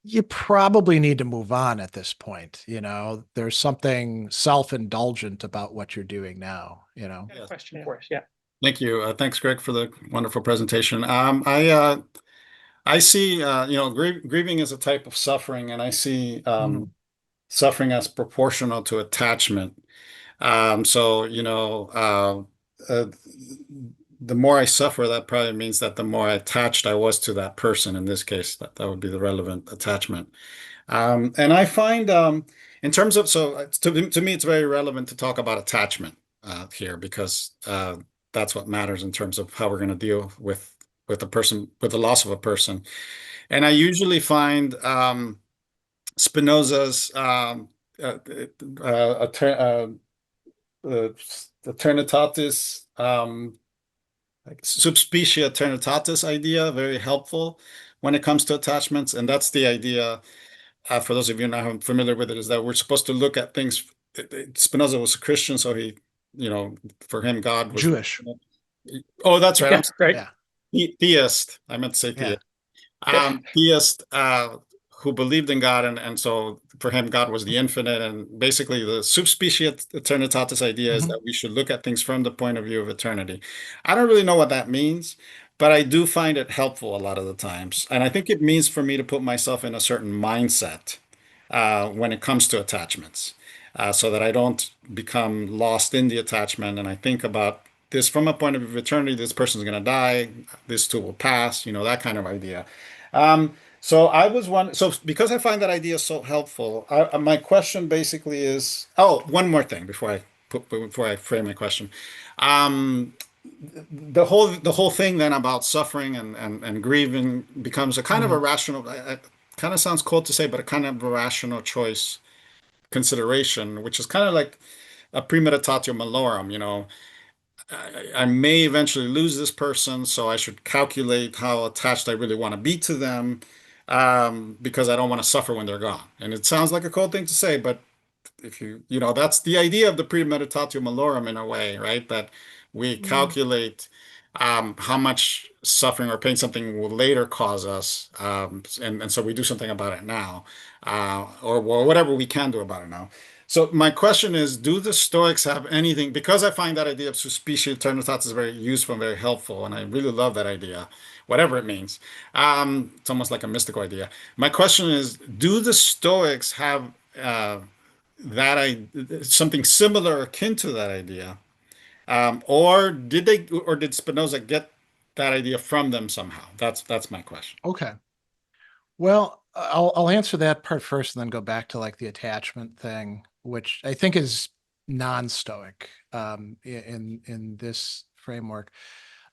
you probably need to move on at this point. There's something self-indulgent about what you're doing now, Got a question for us. Yeah. Thank you. Thanks, Greg, for the wonderful presentation. I see, grieving is a type of suffering, and I see suffering as proportional to attachment. So, the more I suffer, that probably means that the more attached I was to that person. In this case, that would be the relevant attachment. And I find, in terms of, so to me, it's very relevant to talk about attachment here, because that's what matters in terms of how we're going to deal with a person, with the loss of a person. And I usually find Spinoza's Eternitatis, like subspecie Eternitatis idea very helpful when it comes to attachments. And that's the idea, for those of you not familiar with it, is that we're supposed to look at things. Spinoza was a Christian, so he, for him, God was Jewish. Oh, that's right. Yeah, right. Yeah. Theist. I meant to say theist. Theist who believed in God, and so for him, God was the infinite. And basically, the subspecie eternitatis idea is that we should look at things from the point of view of eternity. I don't really know what that means, but I do find it helpful a lot of the times. And I think it means for me to put myself in a certain mindset when it comes to attachments, so that I don't become lost in the attachment. And I think about this from a point of view of eternity. This person's going to die. This too will pass. That kind of idea. So I was one. So because I find that idea so helpful, my question basically is. Oh, one more thing before I frame my question. The whole thing then about suffering and grieving becomes a kind of a rational. Kind of sounds cold to say, but a kind of a rational choice consideration, which is kind of like a premeditatio malorum. I may eventually lose this person, so I should calculate how attached I really want to be to them, because I don't want to suffer when they're gone. And it sounds like a cold thing to say, but if that's the idea of the premeditatio malorum in a way, right? That we calculate how much suffering or pain something will later cause us, and so we do something about it now, or whatever we can do about it now. So my question is, do the Stoics have anything? Because I find that idea of suspecie eternitatis very useful and very helpful, and I really love that idea, whatever it means. It's almost like a mystical idea. My question is, do the Stoics have something similar, akin to that idea, or did Spinoza get that idea from them somehow? That's my question. Okay. Well, I'll answer that part first and then go back to like the attachment thing, which I think is non-Stoic in this framework.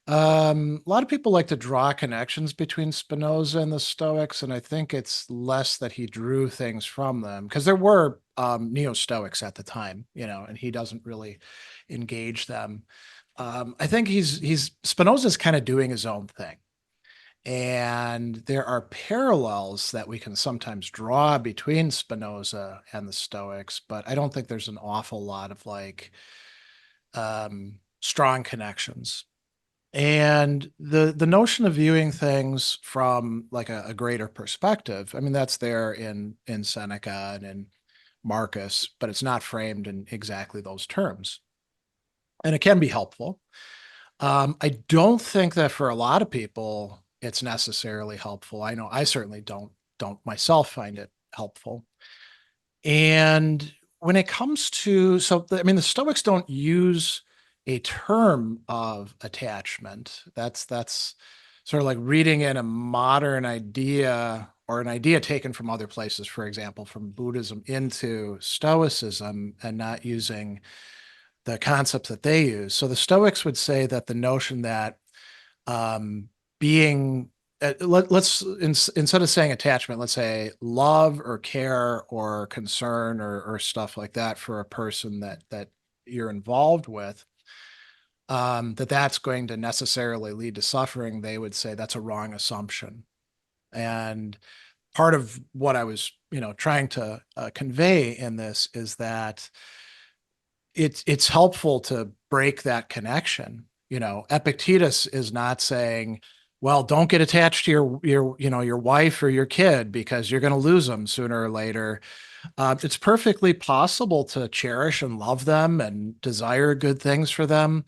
A lot of people like to draw connections between Spinoza and the Stoics, and I think it's less that he drew things from them, because there were neo-Stoics at the time, and he doesn't really engage them. I think Spinoza's kind of doing his own thing. And there are parallels that we can sometimes draw between Spinoza and the Stoics, but I don't think there's an awful lot of like strong connections. And the notion of viewing things from like a greater perspective, I mean, that's there in Seneca and in Marcus, but it's not framed in exactly those terms. And it can be helpful. I don't think that for a lot of people it's necessarily helpful. I know I certainly don't myself find it helpful. And when it comes to, the Stoics don't use a term of attachment. That's sort of like reading in a modern idea or an idea taken from other places, for example, from Buddhism into Stoicism, and not using the concepts that they use. So the Stoics would say that the notion that being, let's instead of saying attachment, let's say love or care or concern or stuff like that for a person that you're involved with, that's going to necessarily lead to suffering. They would say that's a wrong assumption. And part of what I was, trying to convey in this is that it's helpful to break that connection. Epictetus is not saying well, don't get attached to your wife or your kid because you're going to lose them sooner or later. It's perfectly possible to cherish and love them and desire good things for them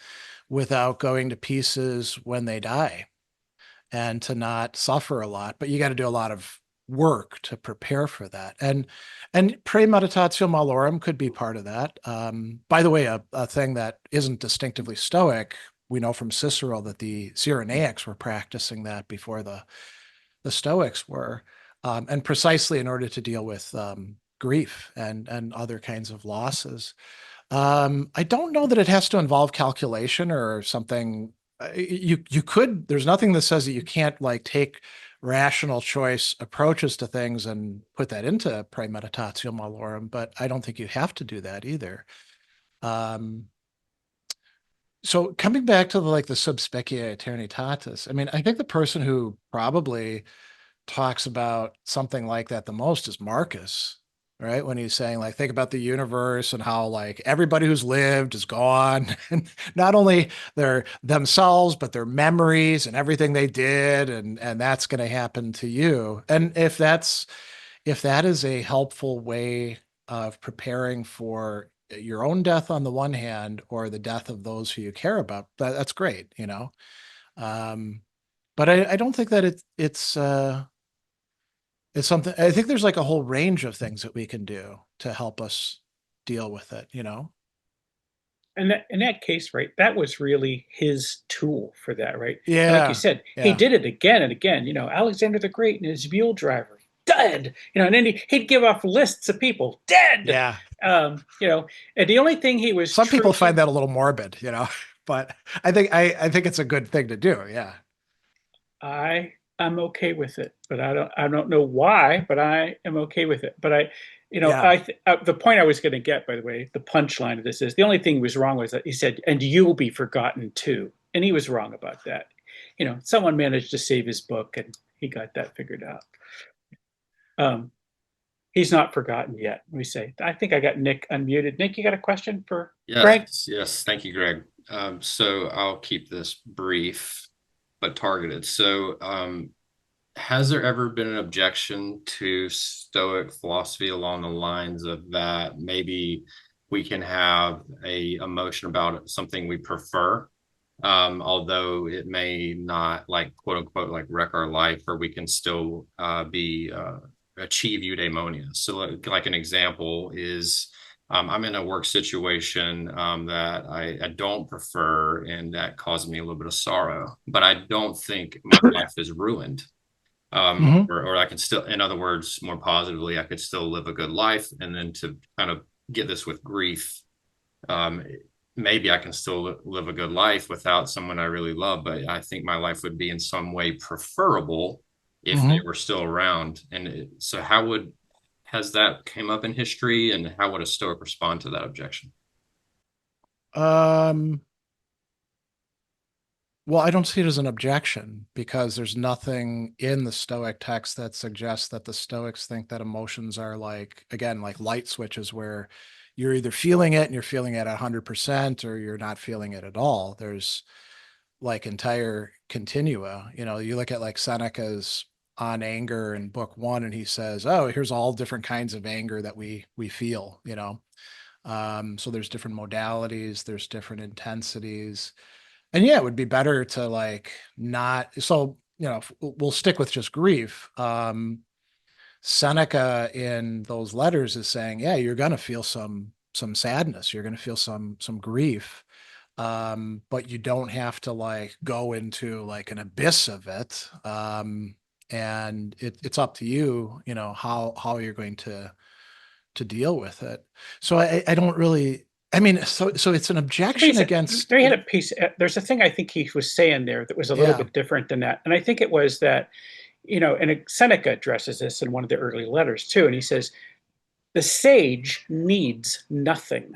without going to pieces when they die, and to not suffer a lot. But you got to do a lot of work to prepare for that. And premeditatio malorum could be part of that. By the way, a thing that isn't distinctively Stoic, we know from Cicero that the Cyrenaics were practicing that before the Stoics were, and precisely in order to deal with grief and other kinds of losses. I don't know that it has to involve calculation or something. You could. There's nothing that says that you can't like take rational choice approaches to things and put that into premeditatio malorum, but I don't think you have to do that either. So coming back to the sub specia aeternitatis, I mean, I think the person who probably talks about something like that the most is Marcus, right? When he's saying like, think about the universe and how like everybody who's lived is gone, and not only their themselves, but their memories and everything they did, and that's going to happen to you. And if that is a helpful way of preparing for your own death on the one hand, or the death of those who you care about, that's great, you know. But I don't think that it's something. I think there's like a whole range of things that we can do to help us deal with it, you know? And that in that case, right, that was really his tool for that, right? And like you Yeah. said, he Yeah. did it again and again. You know, Alexander the Great and his mule driver, dead. You know, and then he'd give off lists of people, dead. Yeah. You know, and the only thing he was Some people true find to, that a little morbid, you know, but I think it's a good thing to do. Yeah. I'm okay with it, but I don't know why, but I am okay with it. But Yeah. the point I was going to get, by the way, the punchline of this is the only thing he was wrong was that he said, "And you'll be forgotten too," and he was wrong about that. You know, someone managed to save his book, and he got that figured out. He's not forgotten yet. We say. I think I got Nick unmuted. Nick, you got a question for Greg? Yes. Thank you, Greg. So I'll keep this brief but targeted. So, has there ever been an objection to Stoic philosophy along the lines of that maybe we can have a emotion about something we prefer, although it may not like quote unquote like wreck our life, or we can still achieve eudaimonia. So like an example is I'm in a work situation that I don't prefer, and that caused me a little bit of sorrow, but I don't think my life is ruined. Or I can still, in other words, more positively, I could still live a good life. And then to kind of get this with grief, maybe I can still live a good life without someone I really love, but I think my life would be in some way preferable if they were still around. And so has that came up in history, and how would a Stoic respond to that objection? Well, I don't see it as an objection because there's nothing in the Stoic text that suggests that the Stoics think that emotions are like, again, like light switches where you're either feeling it and you're feeling it 100% or you're not feeling it at all. There's like entire continua. You know, you look at like Seneca's On Anger in book 1, and he says, oh, here's all different kinds of anger that we feel, you know. So there's different modalities, there's different intensities. And yeah, it would be better to like not, so, you know, we'll stick with just grief. Seneca in those letters is saying, yeah, you're going to feel some sadness, you're going to feel some grief. But you don't have to like go into like an abyss of it. And it's up to you, you know, how you're going to deal with it. So I don't really, I mean, so it's an objection against. They had a piece. There's a thing I think he was saying there that was a little bit different than that, and I think it was that, you know, and Seneca addresses this in one of the early letters too, and he says, "The sage needs nothing,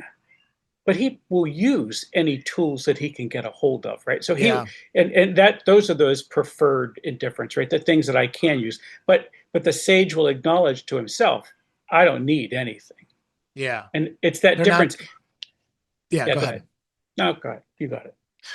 but he will use any tools that he can get a hold of." Right. So and that those are those preferred indifference, right? The things that I can use, but the sage will acknowledge to himself, "I don't need anything." Yeah. And it's that They're difference. Not, yeah, go ahead. No, go ahead. You got it.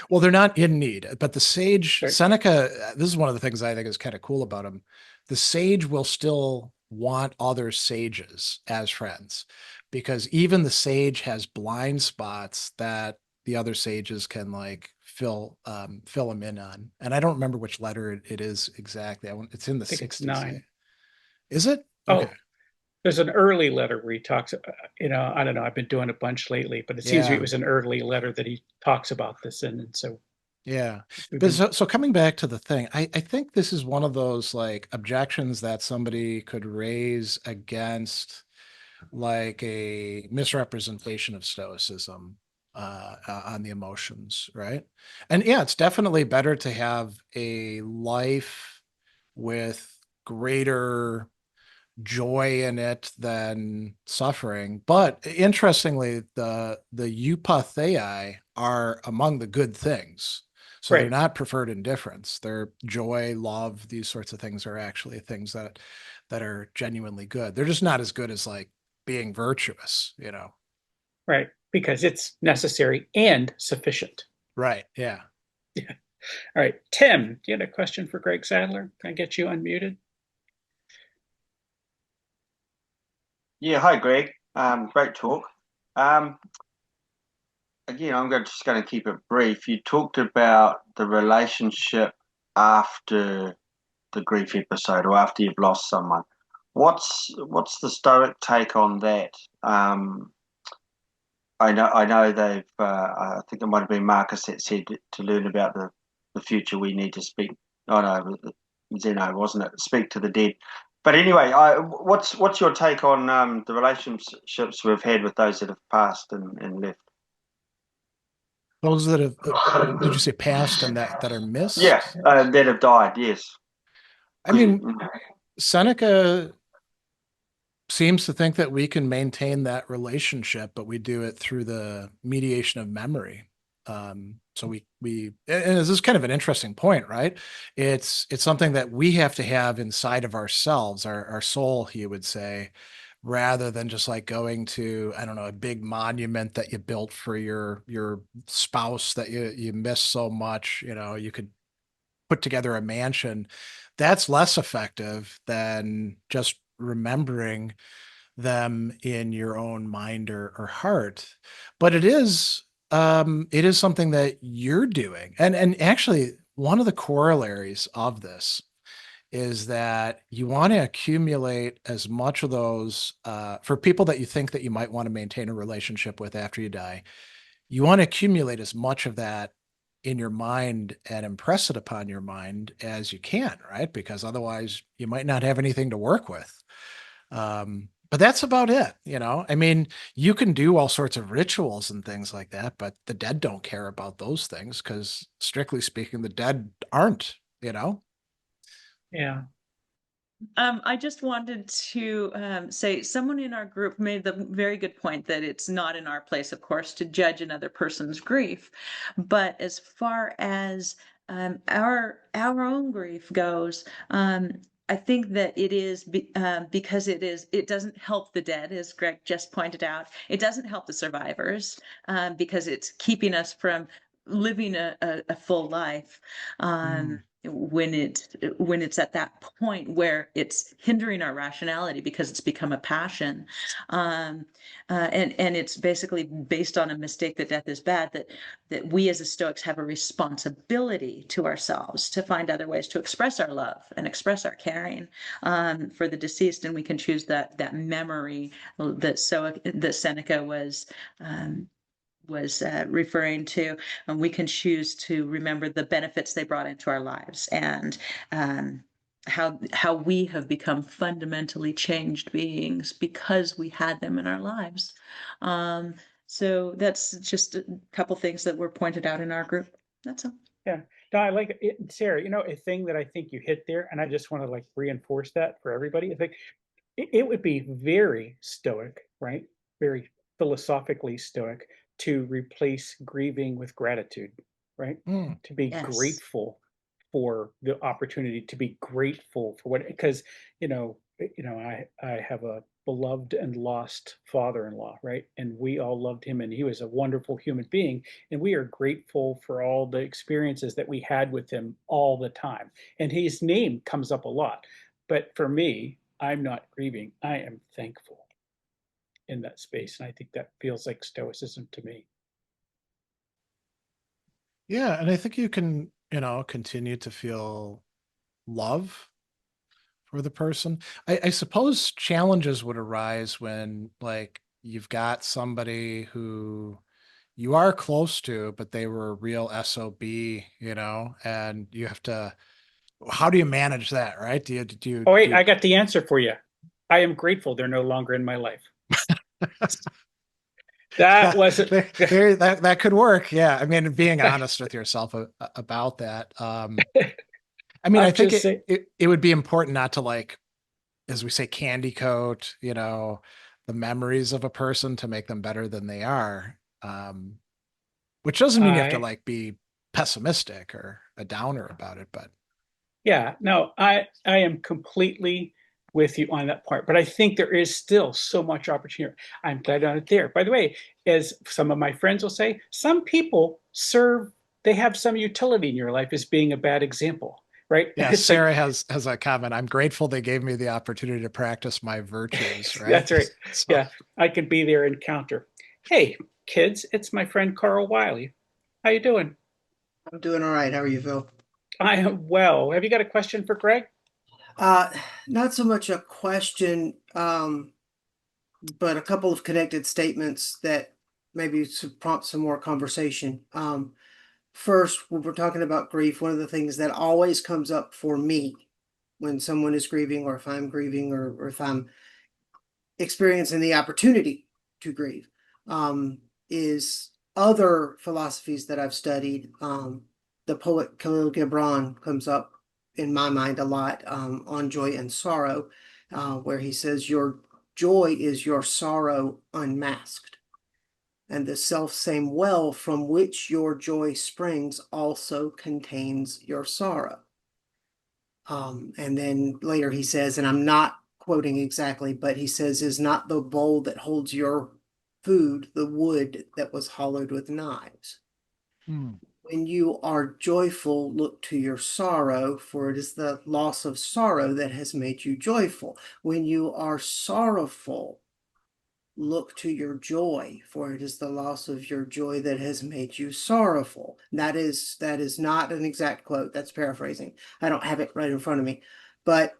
Well, they're not in need, but the sage, Right. Seneca, this is one of the things I think is kind of cool about him. The sage will still want other sages as friends because even the sage has blind spots that the other sages can like fill him in on. And I don't remember which letter it is exactly. It's in the I think it's 60s. 9. Is it? Oh, Okay. there's an early letter where he talks, I don't know, I've been doing a bunch lately, but it seems Yeah. it was an early letter that he talks about this in. And so Yeah. we've But been, so coming back to the thing, I think this is one of those like objections that somebody could raise against like a misrepresentation of Stoicism on the emotions, right? And yeah, it's definitely better to have a life with greater joy in it than suffering. But interestingly, the eupathei are among the good things. So they're right, not preferred indifference. They're joy, love, these sorts of things are actually things that are genuinely good. They're just not as good as like being virtuous, you know. right, because it's necessary and sufficient. Right. Yeah. Yeah. All right. Tim, do you have a question for Greg Sadler? Can I get you unmuted? Yeah, hi Greg. Great talk. Again, just going to keep it brief. You talked about the relationship after the grief episode or after you've lost someone. What's the Stoic take on that? I know they've. I think it might have been Marcus that said to learn about the future we need to speak. Oh no, Zeno, wasn't it? Speak to the dead. But anyway, what's your take on the relationships we've had with those that have passed and left? Those that have, did you say past and that are Yeah, missed? that have died. Yes. I mean, Seneca seems to think that we can maintain that relationship, but we do it through the mediation of memory. So and this is kind of an interesting point, right? It's something that we have to have inside of ourselves, our soul, he would say, rather than just like going to, I don't know, a big monument that you built for your spouse that you miss so much. You know, you could put together a mansion. That's less effective than just remembering them in your own mind or heart. But it is something that you're doing. And actually one of the corollaries of this is that you want to accumulate as much of those for people that you think that you might want to maintain a relationship with after you die. You want to accumulate as much of that in your mind and impress it upon your mind as you can, right? Because otherwise you might not have anything to work with. But that's about it, you know. I mean, you can do all sorts of rituals and things like that, but the dead don't care about those things because, strictly speaking, the dead aren't, you know. Yeah. I just wanted to say someone in our group made the very good point that it's not in our place, of course, to judge another person's grief. But as far as our own grief goes, I think that it is because it doesn't help the dead, as Greg just pointed out. It doesn't help the survivors because it's keeping us from living a full life. When it's at that point where it's hindering our rationality because it's become a passion, and it's basically based on a mistake that death is bad, that we as a Stoics have a responsibility to ourselves to find other ways to express our love and express our caring for the deceased, and we can choose that memory that Seneca was referring to, and we can choose to remember the benefits they brought into our lives and how we have become fundamentally changed beings because we had them in our lives. So that's just a couple things that were pointed out in our group. That's all. Yeah. No, I like it. Sarah, a thing that I think you hit there, and I just want to like reinforce that for everybody. I think it would be very stoic, right? Very philosophically stoic to replace grieving with gratitude, right? To be Yes. grateful for the opportunity, to be grateful for what, because I have a beloved and lost father-in-law, right? And we all loved him, and he was a wonderful human being. And we are grateful for all the experiences that we had with him all the time. And his name comes up a lot. But for me, I'm not grieving. I am thankful in that space. And I think that feels like Stoicism to me. Yeah, and I think you can, continue to feel love for the person. I suppose challenges would arise when, like, you've got somebody who you are close to, but they were a real SOB, and you have to, how do you manage that, right? Oh, wait, I got the answer for you. I am grateful they're no longer in my life. That wasn't that could work. Yeah. I mean, being honest with yourself about that. I mean, I think it would be important not to, like, as we say, candy coat, the memories of a person to make them better than they are. Which doesn't mean you have to, like, be pessimistic or a downer about it, but. Yeah, no, I am completely with you on that part, but I think there is still so much opportunity. I'm glad I'm there. By the way, as some of my friends will say, some people they have some utility in your life as being a bad example, right? Yeah, Sarah has a comment. I'm grateful they gave me the opportunity to practice my virtues, right? That's right. So. Yeah, I can be there and counter. Hey, kids, it's my friend Carl Wiley. How you doing? I'm doing all right. How are you, Phil? I am well. Have you got a question for Greg? Not so much a question, but a couple of connected statements that maybe prompt some more conversation. First, when we're talking about grief, one of the things that always comes up for me when someone is grieving, or if I'm grieving, or if I'm experiencing the opportunity to grieve, is other philosophies that I've studied. The poet Khalil Gibran comes up in my mind a lot, on joy and sorrow, where he says, your joy is your sorrow unmasked, and the self-same well from which your joy springs also contains your sorrow. And then later he says, and I'm not quoting exactly, but he says, is not the bowl that holds your food the wood that was hollowed with knives? When you are joyful, look to your sorrow, for it is the loss of sorrow that has made you joyful. When you are sorrowful, look to your joy, for it is the loss of your joy that has made you sorrowful. That is not an exact quote. That's paraphrasing. I don't have it right in front of me. But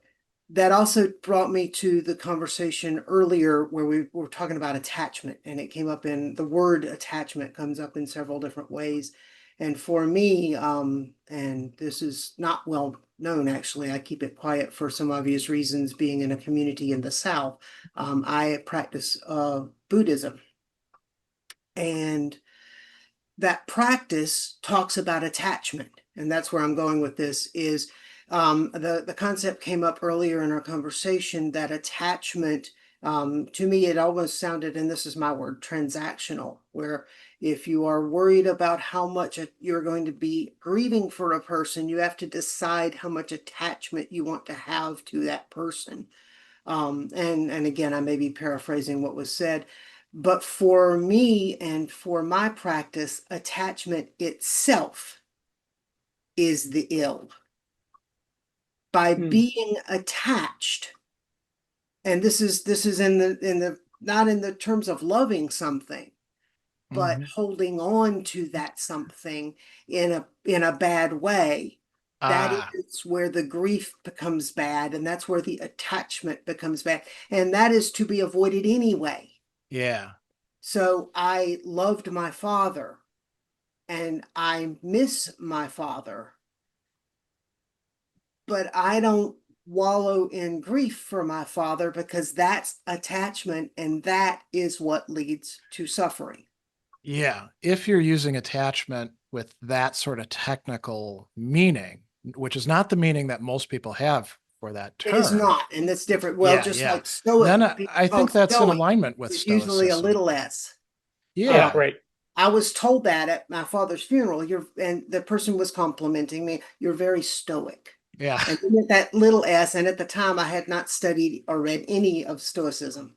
that also brought me to the conversation earlier where we were talking about attachment, and it came up in the word attachment comes up in several different ways. And for me, and this is not well known, actually, I keep it quiet for some obvious reasons, being in a community in the South. I practice Buddhism. And that practice talks about attachment. And that's where I'm going with this is the concept came up earlier in our conversation that attachment, to me, it almost sounded, and this is my word, transactional, where if you are worried about how much you're going to be grieving for a person, you have to decide how much attachment you want to have to that person. And again, I may be paraphrasing what was said, but for me and for my practice, attachment itself is the ill. By being attached, and this is in the not in the terms of loving something, but holding on to that something in a bad way, that is where the grief becomes bad, and that's where the attachment becomes bad, and that is to be avoided anyway. Yeah. So I loved my father, and I miss my father, but I don't wallow in grief for my father, because that's attachment, and that is what leads to suffering. Yeah. If you're using attachment with that sort of technical meaning, which is not the meaning that most people have for that term. It is not, and that's different. Well, like Stoic. Then I think that's in alignment with Stoicism. Usually a little s. Yeah. Right. I was told that at my father's funeral, and the person was complimenting me, you're very stoic. Yeah. And then with that little s, and at the time I had not studied or read any of Stoicism.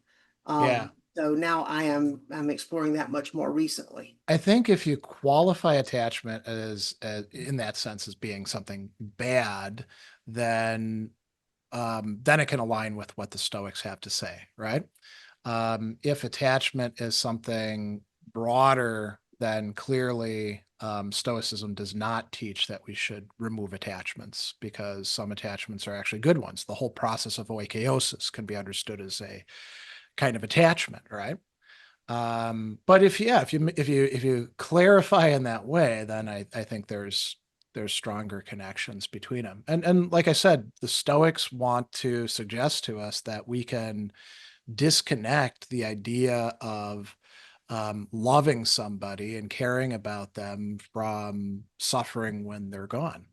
Yeah. So now I'm exploring that much more recently. I think if you qualify attachment as in that sense as being something bad, then it can align with what the Stoics have to say, right? If attachment is something broader, then clearly Stoicism does not teach that we should remove attachments, because some attachments are actually good ones. The whole process of oikeiosis can be understood as a kind of attachment, right? But if you clarify in that way, then I think there's stronger connections between them. And like I said, the Stoics want to suggest to us that we can disconnect the idea of loving somebody and caring about them from suffering when they're gone.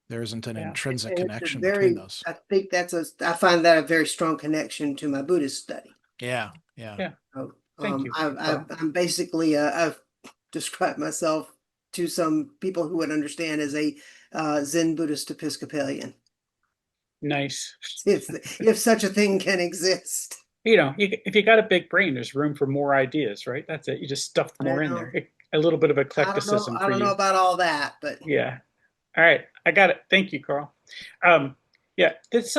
There isn't an intrinsic And it's a connection between very, those. I think I find that a very strong connection to my Buddhist study. Yeah. So, Thank you, Carl. I'm basically, I've described myself to some people who would understand as a Zen Buddhist Episcopalian, Nice. if such a thing can exist. If you got a big brain, there's room for more ideas, right? That's it. You just stuffed more in there. A little bit of eclecticism I for don't know you. about all that, but Yeah. All right. I got it. Thank you, Carl. Yeah, this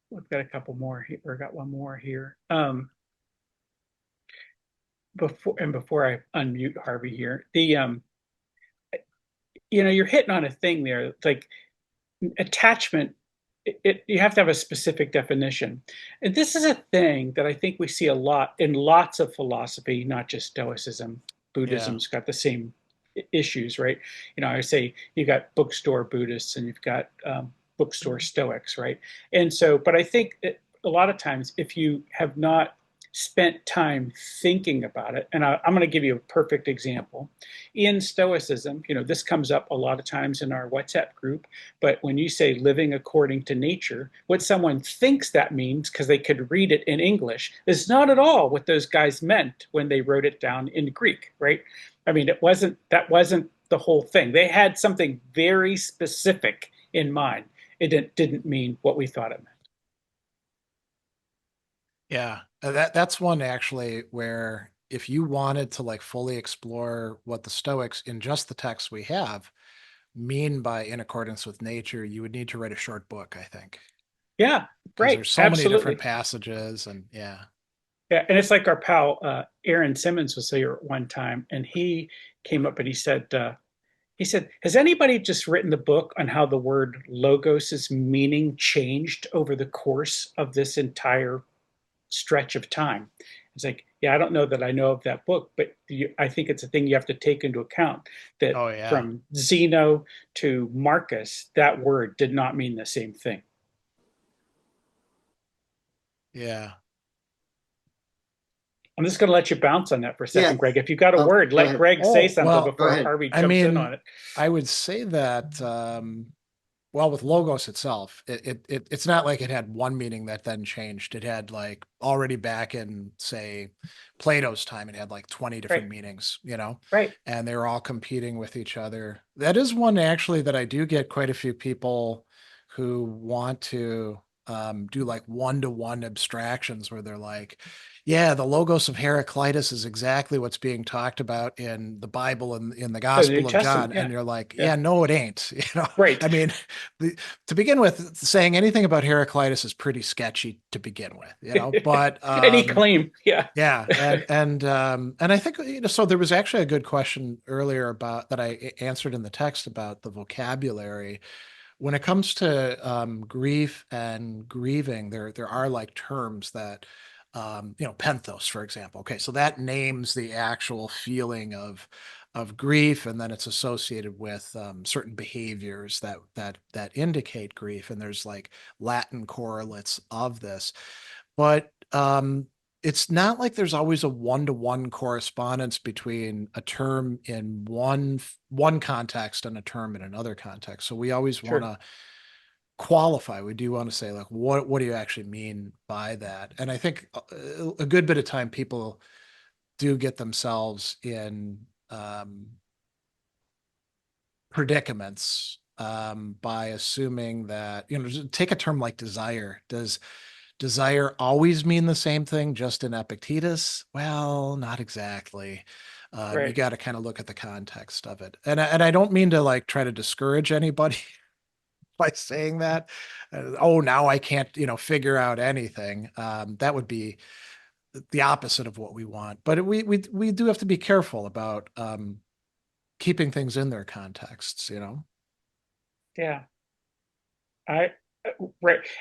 we've got a couple more here, or got one more here. Before I unmute Harvey here, you're hitting on a thing there. It's like attachment, you have to have a specific definition. And this is a thing that I think we see a lot in lots of philosophy, not just Stoicism. Buddhism's got the same issues, right? I say you've got bookstore Buddhists and you've got bookstore Stoics, right? And so, but I think a lot of times, if you have not spent time thinking about it, and I'm going to give you a perfect example. In Stoicism, this comes up a lot of times in our WhatsApp group, but when you say living according to nature, what someone thinks that means, because they could read it in English, is not at all what those guys meant when they wrote it down in Greek, right? I mean, that wasn't the whole thing. They had something very specific in mind. It didn't mean what we thought it meant. Yeah, that's one actually where if you wanted to like fully explore what the Stoics in just the text we have mean by in accordance with nature, you would need to write a short book, I think. Yeah, Because right. there's so many different passages and Yeah, and it's like our pal Aaron Simmons was here one time, and he came up and he said, has anybody just written the book on how the word logos's meaning changed over the course of this entire stretch of time? It's like, yeah, I don't know that I know of that book, but I think it's a thing you have to take into account that from Zeno to Marcus, that word did not mean the same thing. Yeah. I'm just going to let you bounce on that for a second, Greg. If you've got a word, let Greg say something before Harvey jumps in on it. I would say that, with logos itself, it's not like it had one meaning that then changed. It had like already back in, say, Plato's time, it had like 20 different meanings, Right. And they were all competing with each other. That is one actually that I do get quite a few people who want to do like one-to-one abstractions where they're like, yeah, the logos of Heraclitus is exactly what's being talked about in the Bible and in the Gospel of John. And you're like, no, it ain't. Right. I mean, to begin with, saying anything about Heraclitus is pretty sketchy to begin with, but any claim. Yeah. Yeah. And I think, so there was actually a good question earlier about that I answered in the text about the vocabulary. When it comes to grief and grieving, there are like terms that, penthos, for example. Okay, so that names the actual feeling of grief, and then it's associated with certain behaviors that indicate grief. And there's like Latin correlates of this, but it's not like there's always a one-to-one correspondence between a term in one context and a term in another context. So we always want to qualify. We do want to say, like, what do you actually mean by that? And I think a good bit of time people do get themselves in predicaments by assuming that, take a term like desire. Does desire always mean the same thing just in Epictetus? Well, not exactly. You got to kind of look at the context of it. And I don't mean to like try to discourage anybody by saying that. Now I can't, figure out anything. That would be the opposite of what we want. But we do have to be careful about keeping things in their contexts, Yeah. Right.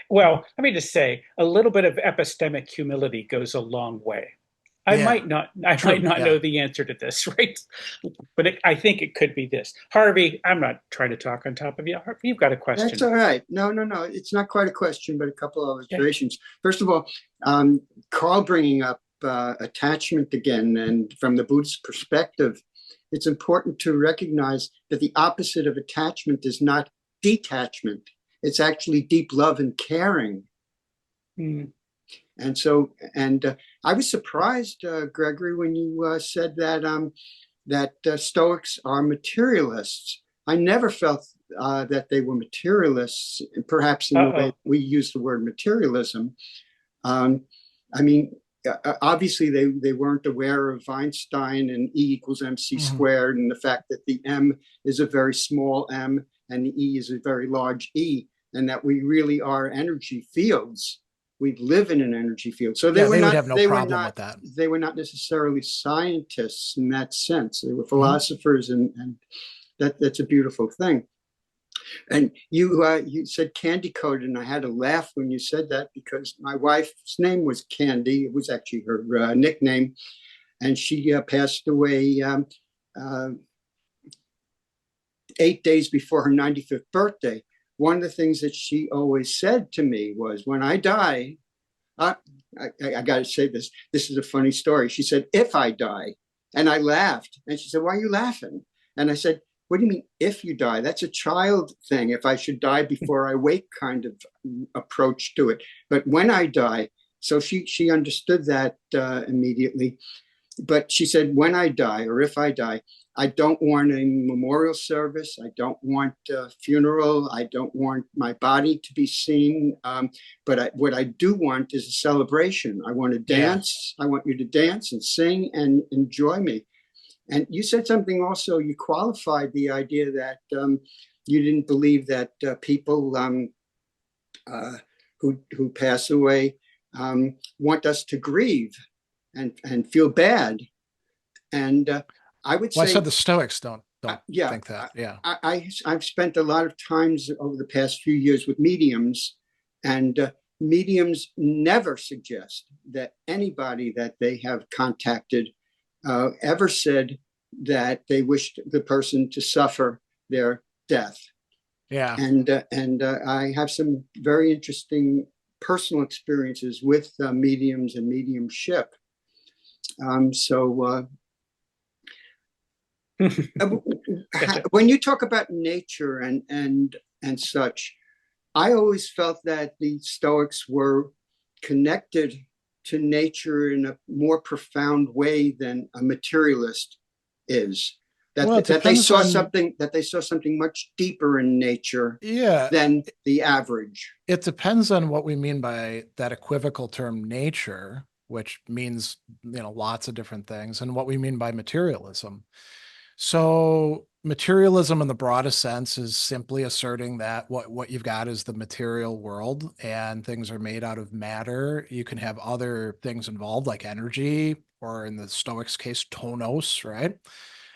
Well, let me just say a little bit of epistemic humility goes a long way. I might not know the answer to this, right? But I think it could be this. Harvey, I'm not trying to talk on top of you. Harvey, you've got a question. That's all right. No. It's not quite a question, but a couple of observations. First of all, Carl bringing up attachment again, and from the Buddhist perspective, it's important to recognize that the opposite of attachment is not detachment. It's actually deep love and caring. Mm. And so, I was surprised, Gregory, when you said that Stoics are materialists. I never felt that they were materialists, perhaps in the way we use the word materialism. Obviously, they weren't aware of Einstein and E equals mc squared, and the fact that the m is a very small m and the E is a very large E, and that we really are energy fields. We live in an energy field. So they would have no problem with that. They were not necessarily scientists in that sense. They were philosophers, and that's a beautiful thing. And you said candy coated, and I had to laugh when you said that because my wife's name was Candy. It was actually her nickname, and she passed away 8 days before her 95th birthday. One of the things that she always said to me was, when I die, I got to say this. This is a funny story. She said, if I die. And I laughed. And she said, why are you laughing? And I said, what do you mean, if you die? That's a child thing. If I should die before I wake kind of approach to it. But when I die, so she understood that immediately. But she said, when I die, or if I die, I don't want a memorial service. I don't want a funeral. I don't want my body to be seen. But what I do want is a celebration. I want to dance. I want you to dance and sing and enjoy me. And you said something also, you qualified the idea that you didn't believe that people who pass away want us to grieve and feel bad. And I would say, I said the Stoics don't think that. Yeah, I've spent a lot of times over the past few years with mediums, and mediums never suggest that anybody that they have contacted ever said that they wished the person to suffer their death. Yeah, and I have some very interesting personal experiences with mediums and mediumship. When you talk about nature and such, I always felt that the Stoics were connected to nature in a more profound way than a materialist is. That they saw something much deeper in nature than the average. It depends on what we mean by that equivocal term nature, which means lots of different things, and what we mean by materialism. So materialism in the broadest sense is simply asserting that what you've got is the material world and things are made out of matter. You can have other things involved like energy, or in the Stoics case, tonos, right?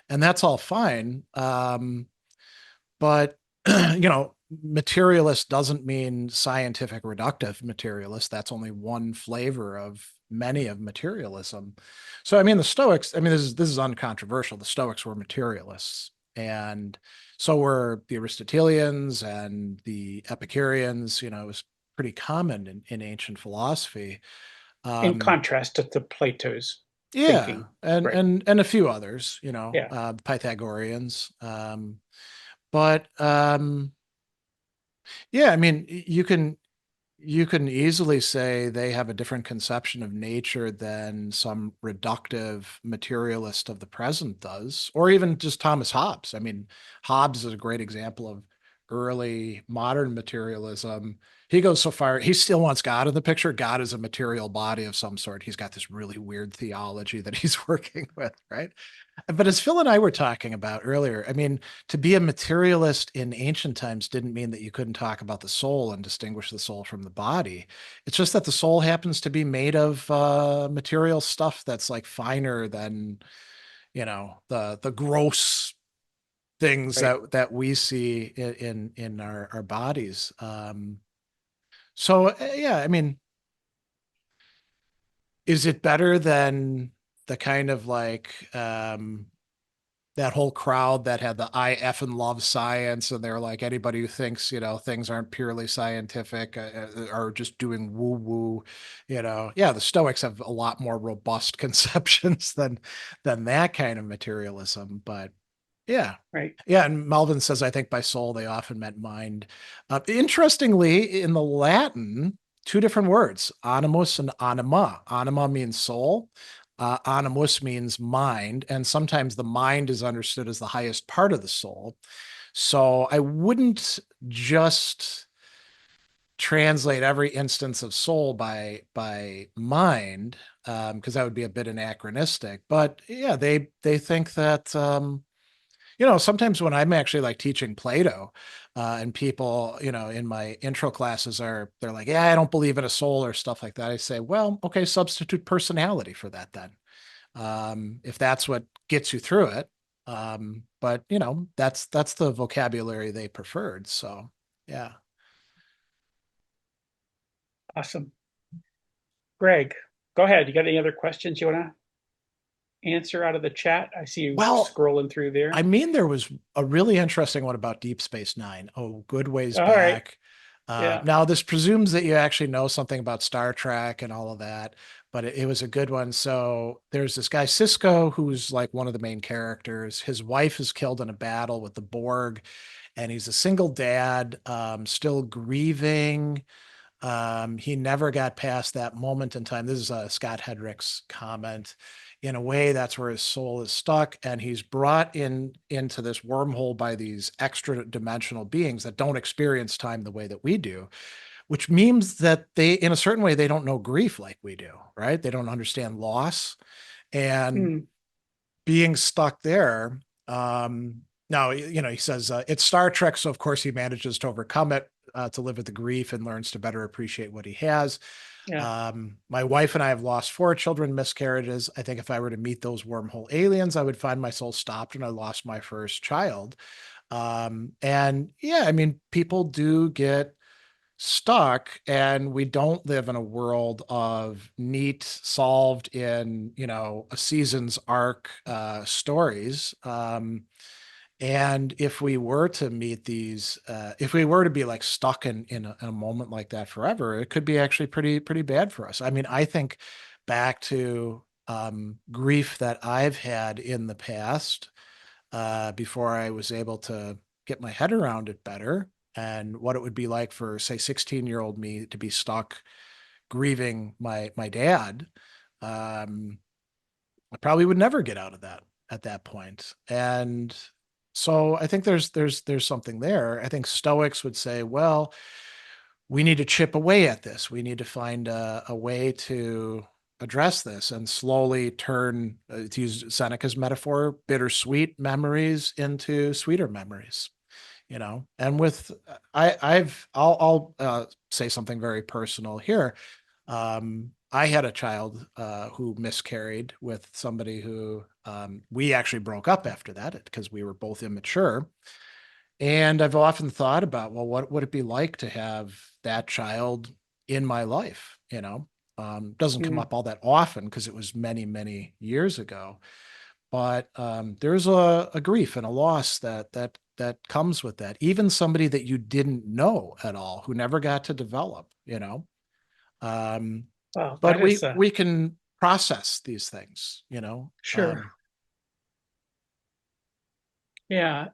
And that's all fine. But, materialist doesn't mean scientific reductive materialist. That's only one flavor of many of materialism. So, the Stoics, this is uncontroversial. The Stoics were materialists, and so were the Aristotelians and the Epicureans. It was pretty common in ancient philosophy. In contrast to Plato's thinking. And a few others, the Pythagoreans. you can easily say they have a different conception of nature than some reductive materialist of the present does, or even just Thomas Hobbes. I mean, Hobbes is a great example of early modern materialism. He goes so far, he still wants God in the picture. God is a material body of some sort. He's got this really weird theology that he's working with, right? But as Phil and I were talking about earlier, I mean, to be a materialist in ancient times didn't mean that you couldn't talk about the soul and distinguish the soul from the body. It's just that the soul happens to be made of material stuff that's like finer than, the gross things Right. that we see in our bodies. So yeah, I mean, is it better than the kind of like that whole crowd that had the I effing love science, and they're like, anybody who thinks things aren't purely scientific are just doing woo woo, yeah, the Stoics have a lot more robust conceptions than that kind of materialism. But yeah. Right. Yeah. And Melvin says, I think by soul, they often meant mind. Interestingly, in the Latin, two different words, animus and anima. Anima means soul. Animus means mind. And sometimes the mind is understood as the highest part of the soul. So I wouldn't just translate every instance of soul by mind, because that would be a bit anachronistic. But yeah, they think that sometimes when I'm actually like teaching Plato, and people, in my intro classes they're like, yeah, I don't believe in a soul or stuff like that. I say, well, okay, substitute personality for that then. If that's what gets you through it. But that's the vocabulary they preferred. So yeah. Awesome. Greg, go ahead. You got any other questions you want to answer out of the chat? I see you Well, scrolling through there. I mean, there was a really interesting one about Deep Space Nine. Oh, good ways All right. back. Yeah. Now, this presumes that you actually know something about Star Trek and all of that, but it was a good one. So there's this guy, Cisco, who's like one of the main characters. His wife is killed in a battle with the Borg, and he's a single dad, still grieving. He never got past that moment in time. This is Scott Hedrick's comment. In a way, that's where his soul is stuck, and he's brought into this wormhole by these extra dimensional beings that don't experience time the way that we do, which means that they, in a certain way, they don't know grief like we do, right? They don't understand loss, and being stuck there. Now, he says it's Star Trek, so of course he manages to overcome it, to live with the grief, and learns to better appreciate what he has. Yeah. My wife and I have lost 4 children, miscarriages. I think if I were to meet those wormhole aliens, I would find my soul stopped when I lost my first child. And yeah, I mean, people do get stuck, and we don't live in a world of neat, solved in, a season's arc stories. And if we were to meet these, if we were to be like stuck in a moment like that forever, it could be actually pretty bad for us. I mean, I think back to grief that I've had in the past, before I was able to get my head around it better, and what it would be like for, say, 16-year-old me to be stuck grieving my dad. I probably would never get out of that at that point. And so I think there's something there. I think Stoics would say, well, we need to chip away at this. We need to find a way to address this and slowly turn, to use Seneca's metaphor, bittersweet memories into sweeter memories. And with I'll say something very personal here. I had a child who miscarried with somebody who, we actually broke up after that because we were both immature. And I've often thought about, well, what would it be like to have that child in my life? Doesn't come up all that often because it was many, many years ago. But there's a grief and a loss that comes with that. Even somebody that you didn't know at all, who never got to develop. Well, But that is we can process these things. sure. Yeah.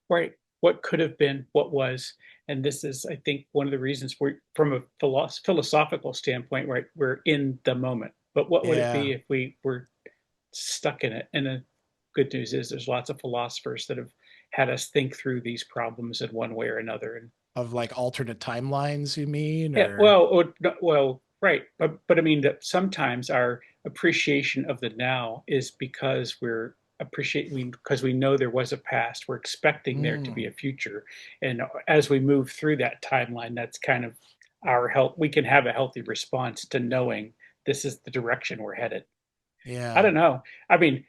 Right. what could have been, what was. And this is, I think, one of the reasons we're, from a philosophical standpoint, right, we're in the moment. But what would it be if we were stuck in it? And the good news is there's lots of philosophers that have had us think through these problems in one way or another. And Of like alternate timelines, you mean? yeah, Or well, right, but I mean that sometimes our appreciation of the now is because we're appreciating, because we know there was a past, we're expecting there to be a future, and as we move through that timeline, that's kind of our help. We can have a healthy response to knowing this is the direction we're headed. I yeah. don't know. I mean,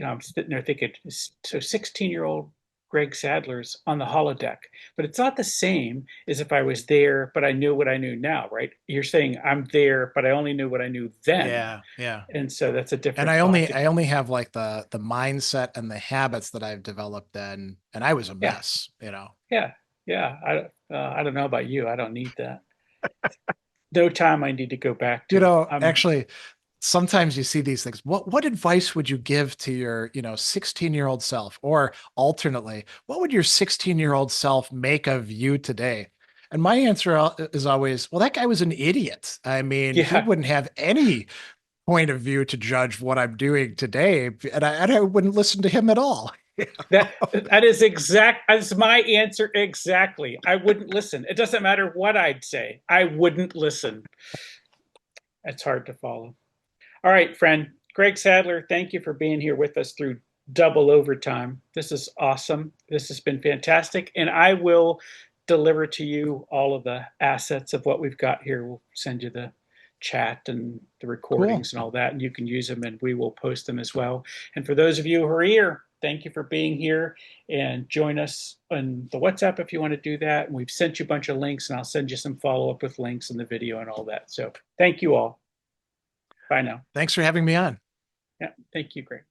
I'm sitting there thinking, so 16-year-old Greg Sadler's on the holodeck, but it's not the same as if I was there, but I knew what I knew now, right? You're saying I'm there, but I only knew what I knew then. Yeah, yeah. And so that's a different And I thought. only have like the mindset and the habits that I've developed then, and I was a Yeah. mess, you know. Yeah. I don't know about you. I don't need that. No time I need to go back to. You know, actually, sometimes you see these things. What advice would you give to your, 16-year-old self? Or alternately, what would your 16-year-old self make of you today? And my answer is always, well, that guy was an idiot. I mean, he Yeah. wouldn't have any point of view to judge what I'm doing today, and I wouldn't listen to him at all. That's my answer exactly. I wouldn't listen. It doesn't matter what I'd say. I wouldn't listen. It's hard to follow. All right, friend. Greg Sadler, thank you for being here with us through double overtime. This is awesome. This has been fantastic. And I will deliver to you all of the assets of what we've got here. We'll send you the chat and the recordings and all that, and you can use them, and we will post them as well. And for those of you who are here, thank you for being here, and join us on the WhatsApp if you want to do that. And we've sent you a bunch of links, and I'll send you some follow-up with links in the video and all that. So thank you all. Bye now. Thanks for having me on. Yeah, thank you, Greg.